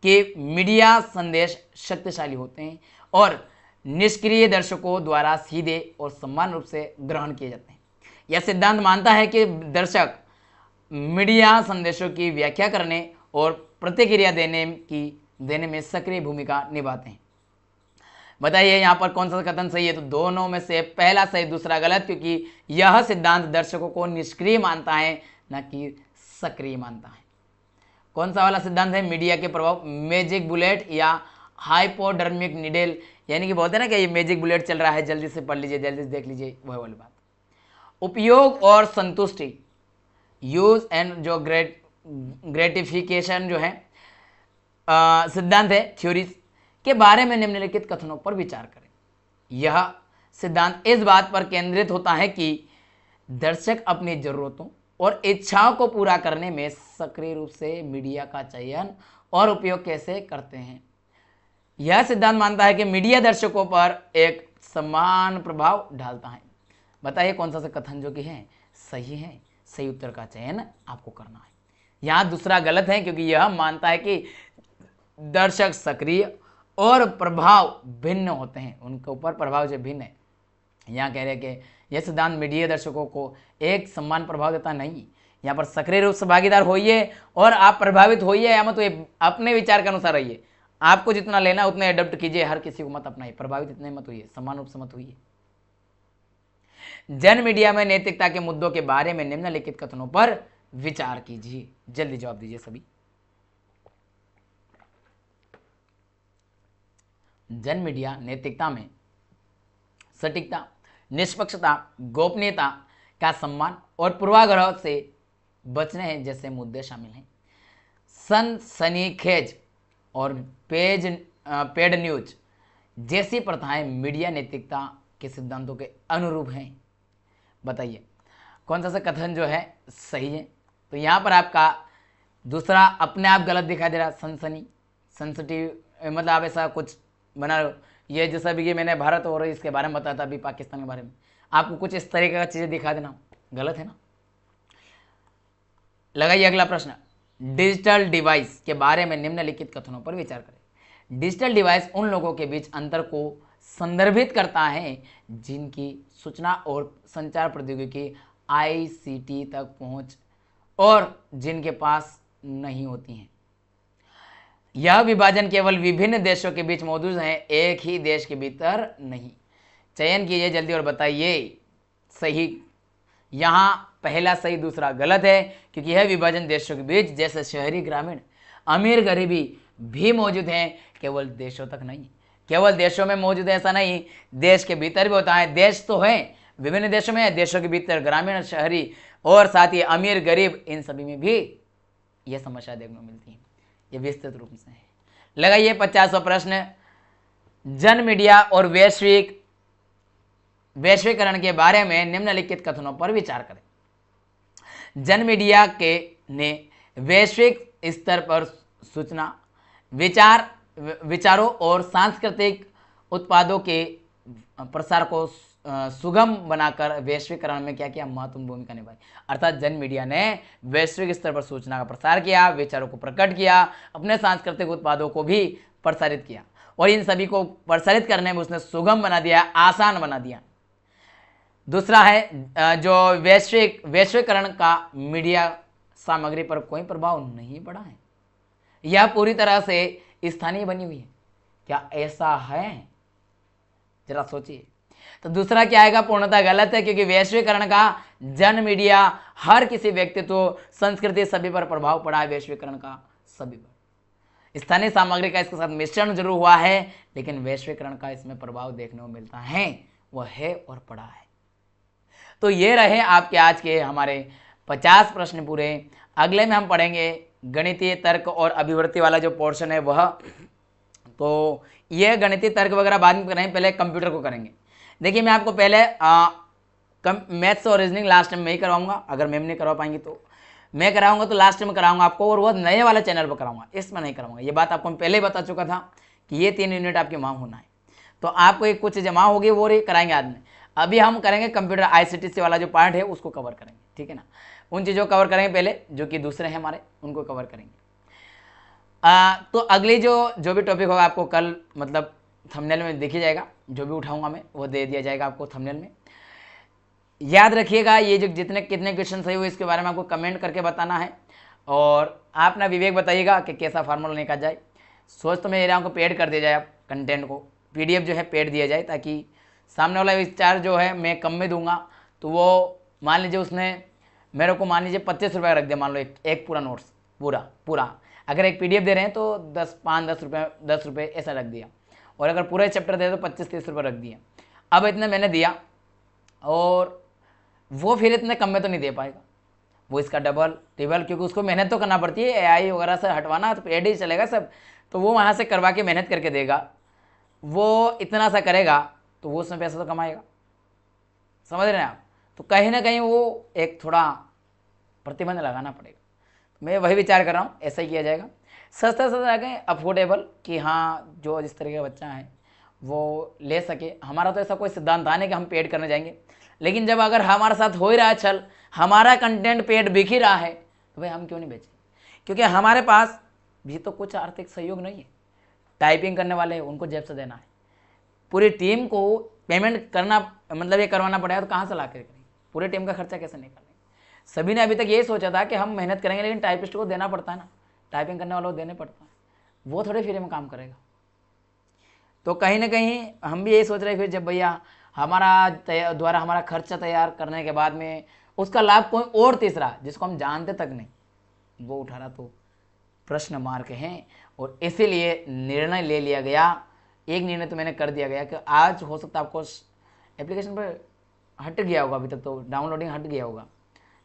कि मीडिया संदेश शक्तिशाली होते हैं और निष्क्रिय दर्शकों द्वारा सीधे और समान रूप से ग्रहण किए जाते हैं। यह सिद्धांत मानता है कि दर्शक मीडिया संदेशों की व्याख्या करने और प्रतिक्रिया देने में सक्रिय भूमिका निभाते हैं। बताइए यहाँ पर कौन सा कथन सही है? तो दोनों में से पहला सही, दूसरा गलत, क्योंकि यह सिद्धांत दर्शकों को निष्क्रिय मानता है, न कि सक्रिय मानता है। कौन सा वाला सिद्धांत है? मीडिया के प्रभाव, मैजिक बुलेट या हाइपोडर्मिक नीडल, यानी कि बोलते हैं ना कि ये मैजिक बुलेट चल रहा है, जल्दी से पढ़ लीजिए, जल्दी से देख लीजिए, वह वाली बात। उपयोग और संतुष्टि, यूज एंड जो ग्रेटिफिकेशन जो है सिद्धांत है, थ्योरीज के बारे में निम्नलिखित कथनों पर विचार करें। यह सिद्धांत इस बात पर केंद्रित होता है कि दर्शक अपनी जरूरतों और इच्छाओं को पूरा करने में सक्रिय रूप से मीडिया का चयन और उपयोग कैसे करते हैं। यह सिद्धांत मानता है कि मीडिया दर्शकों पर एक समान प्रभाव डालता है। बताइए कौन सा कथन जो कि है सही है? सही उत्तर का चयन आपको करना है। यहाँ दूसरा गलत है, क्योंकि यह मानता है कि दर्शक सक्रिय और प्रभाव भिन्न होते हैं, उनके ऊपर प्रभाव जो भिन्न है। यहाँ कह रहे हैं कि यह सिद्धांत मीडिया दर्शकों को एक समान प्रभाव देता नहीं। यहाँ पर सक्रिय रूप से भागीदार होइए और आप प्रभावित होइए या मत होइए, अपने विचार के अनुसार रहिए। आपको जितना लेना उतने अडॉप्ट कीजिए, हर किसी को मत अपनाइए, प्रभावित इतने मत होइए, समान रूप से मत होइए। जन मीडिया में नैतिकता के मुद्दों के बारे में निम्नलिखित कथनों पर विचार कीजिए। जल्दी जवाब दीजिए सभी। जन मीडिया नैतिकता में सटीकता, निष्पक्षता, गोपनीयता का सम्मान और पूर्वाग्रह से बचने जैसे मुद्दे शामिल हैं। सनसनीखेज और पेड न्यूज जैसी प्रथाएं मीडिया नैतिकता के सिद्धांतों के अनुरूप हैं। बताइए कौन सा कथन जो है सही है? तो यहाँ पर आपका दूसरा अपने आप गलत दिखाई दे रहा। सेंसिटिव मतलब आप ऐसा कुछ बना रहे हो, ये जैसा भी कि मैंने भारत और इसके बारे में बताया था, अभी पाकिस्तान के बारे में, आपको कुछ इस तरीके का चीज़ें दिखा देना, गलत है ना। लगाइए अगला प्रश्न। डिजिटल डिवाइस के बारे में निम्नलिखित कथनों पर विचार करें। डिजिटल डिवाइस उन लोगों के बीच अंतर को संदर्भित करता है जिनकी सूचना और संचार प्रौद्योगिकी ICT तक पहुंच और जिनके पास नहीं होती हैं। यह विभाजन केवल विभिन्न देशों के बीच मौजूद है, एक ही देश के भीतर नहीं। चयन कीजिए जल्दी और बताइए सही। यहाँ पहला सही, दूसरा गलत है, क्योंकि यह विभाजन देशों के बीच जैसे शहरी, ग्रामीण, अमीर, गरीबी भी मौजूद हैं, केवल देशों तक नहीं। केवल देशों में मौजूद है ऐसा नहीं, देश के भीतर भी होता है। देश तो है, विभिन्न देशों में है, देशों के भीतर ग्रामीण, शहरी और साथ ही अमीर, गरीब, इन सभी में भी यह समस्या देखने को मिलती है। ये विस्तृत रूप से है। लगाइए 50वां प्रश्न। जन मीडिया और वैश्वीकरण के बारे में निम्नलिखित कथनों पर विचार करें। जन मीडिया के ने वैश्विक स्तर पर सूचना, विचारों और सांस्कृतिक उत्पादों के प्रसार को सुगम बनाकर वैश्वीकरण में क्या किया? महत्वपूर्ण भूमिका निभाई। अर्थात जन मीडिया ने वैश्विक स्तर पर सूचना का प्रसार किया, विचारों को प्रकट किया, अपने सांस्कृतिक उत्पादों को भी प्रसारित किया और इन सभी को प्रसारित करने में उसने सुगम बना दिया, आसान बना दिया। दूसरा है जो वैश्वीकरण का मीडिया सामग्री पर कोई प्रभाव नहीं पड़ा है, यह पूरी तरह से स्थानीय बनी हुई है। क्या ऐसा है? जरा सोचिए। तो दूसरा क्या आएगा? पूर्णतः गलत है, क्योंकि वैश्वीकरण का जन मीडिया हर किसी व्यक्तित्व, संस्कृति सभी पर प्रभाव पड़ा है। वैश्वीकरण का सभी पर, स्थानीय सामग्री का इसके साथ मिश्रण जरूर हुआ है, लेकिन वैश्वीकरण का इसमें प्रभाव देखने को मिलता है, वह है और पड़ा है। तो ये रहे आपके आज के हमारे 50 प्रश्न पूरे। अगले में हम पढ़ेंगे गणितीय तर्क और अभिवृत्ति वाला जो पोर्शन है वह। तो ये गणितीय तर्क वगैरह बाद में करेंगे, पहले कंप्यूटर को करेंगे। देखिए मैं आपको पहले मैथ्स और रीजनिंग लास्ट में मैं ही करवाऊंगा, अगर मैम नहीं करवा पाएंगी तो मैं कराऊंगा, तो लास्ट में कराऊंगा आपको, और वो नए वाले चैनल पर कराऊंगा, इसमें नहीं कराऊंगा। ये बात आपको मैं पहले ही बता चुका था कि ये 3 यूनिट आपकी वहाँ होना है, तो आपको एक कुछ जमा होगी वो कराएंगे आज में। अभी हम करेंगे कंप्यूटर ICTC वाला जो पार्ट है उसको कवर करेंगे, ठीक है ना। उन चीज़ों को कवर करेंगे पहले जो कि दूसरे हैं हमारे, उनको कवर करेंगे। तो अगली जो भी टॉपिक होगा आपको कल मतलब थंबनेल में दिख ही जाएगा, जो भी उठाऊंगा मैं वो दे दिया जाएगा आपको थंबनेल में। याद रखिएगा ये जो कितने क्वेश्चन सही हुए इसके बारे में आपको कमेंट करके बताना है, और आप ना विवेक बताइएगा कि कैसा फार्मूला निकाल जाए। सोच तो मैं आपको पेड कर दिया जाए, आप कंटेंट को PDF जो है पेड दिया जाए, ताकि सामने वाला विचार जो है मैं कम में दूंगा तो वो मान लीजिए उसने मेरे को मान लीजिए 25 रुपये रख दिया, मान लो एक पूरा नोट्स पूरा अगर एक PDF दे रहे हैं तो 10 रुपये ऐसा रख दिया, और अगर पूरा चैप्टर दे तो 25-30 रुपये रख दिया। अब इतने मैंने दिया और वो फिर इतने कम में तो नहीं दे पाएगा, वो इसका डबल ट्रिपल, क्योंकि उसको मेहनत तो करना पड़ती है, AI वगैरह से हटवाना तो पेड ही चलेगा सब, तो वो वहाँ से करवा के मेहनत करके देगा, वो इतना सा करेगा तो वो उसमें पैसा तो कमाएगा, समझ रहे हैं आप। तो कहीं ना कहीं वो एक थोड़ा प्रतिबंध लगाना पड़ेगा। तो मैं वही विचार कर रहा हूँ, ऐसा ही किया जाएगा, सस्ता आगे अफोर्डेबल, कि हाँ जो जिस तरह का बच्चा है वो ले सके। हमारा तो ऐसा कोई सिद्धांत था नहीं कि हम पेड करने जाएंगे, लेकिन जब अगर हमारे साथ हो ही रहा है चल, हमारा कंटेंट पेड बिक ही रहा है, तो भाई हम क्यों नहीं बेचें, क्योंकि हमारे पास भी तो कुछ आर्थिक सहयोग नहीं है। टाइपिंग करने वाले हैं उनको जेब से देना है, पूरी टीम को पेमेंट करना मतलब ये करवाना पड़ेगा, तो कहाँ से ला कर करेंगे, पूरी टीम का खर्चा कैसे निकालेंगे। सभी ने अभी तक ये सोचा था कि हम मेहनत करेंगे, लेकिन टाइपिस्ट को देना पड़ता है ना, टाइपिंग करने वालों को देने पड़ता है, वो थोड़े फ्री में काम करेगा। तो कहीं ना कहीं हम भी यही सोच रहे हैं कि जब भैया हमारा द्वारा हमारा खर्चा तैयार करने के बाद में उसका लाभ कोई और तीसरा जिसको हम जानते तक नहीं वो उठा रहा, तो प्रश्न मार्क हैं। और इसीलिए निर्णय ले लिया गया, एक निर्णय तो मैंने कर दिया गया कि आज हो सकता है आपको एप्लीकेशन पर हट गया होगा, अभी तक तो डाउनलोडिंग हट गया होगा,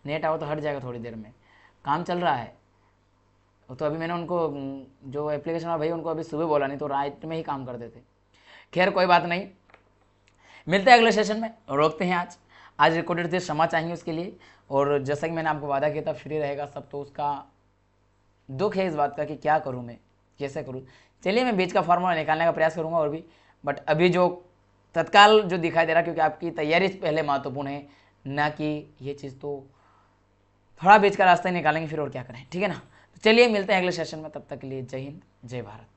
नेट आओ तो हट जाएगा थोड़ी देर में, काम चल रहा है। तो अभी मैंने उनको जो एप्लीकेशन वाला भाई उनको अभी सुबह बोला, नहीं तो रात में ही काम कर देते। खैर कोई बात नहीं, मिलते हैं अगले सेशन में, रोकते हैं आज रिकॉर्डेड थे, क्षमा चाहेंगे उसके लिए। और जैसा कि मैंने आपको वादा किया था फ्री रहेगा सब, तो उसका दुख है इस बात का कि क्या करूं मैं, कैसे करूं। चलिए मैं बीच का फॉर्मूला निकालने का प्रयास करूंगा और भी, बट अभी जो तत्काल जो दिखाई दे रहा, क्योंकि आपकी तैयारी पहले महत्वपूर्ण है ना कि ये चीज़, तो थोड़ा बीच का रास्ता ही निकालेंगे फिर और क्या करें, ठीक है ना। तो चलिए मिलते हैं अगले सेशन में, तब तक के लिए जय हिंद जय भारत।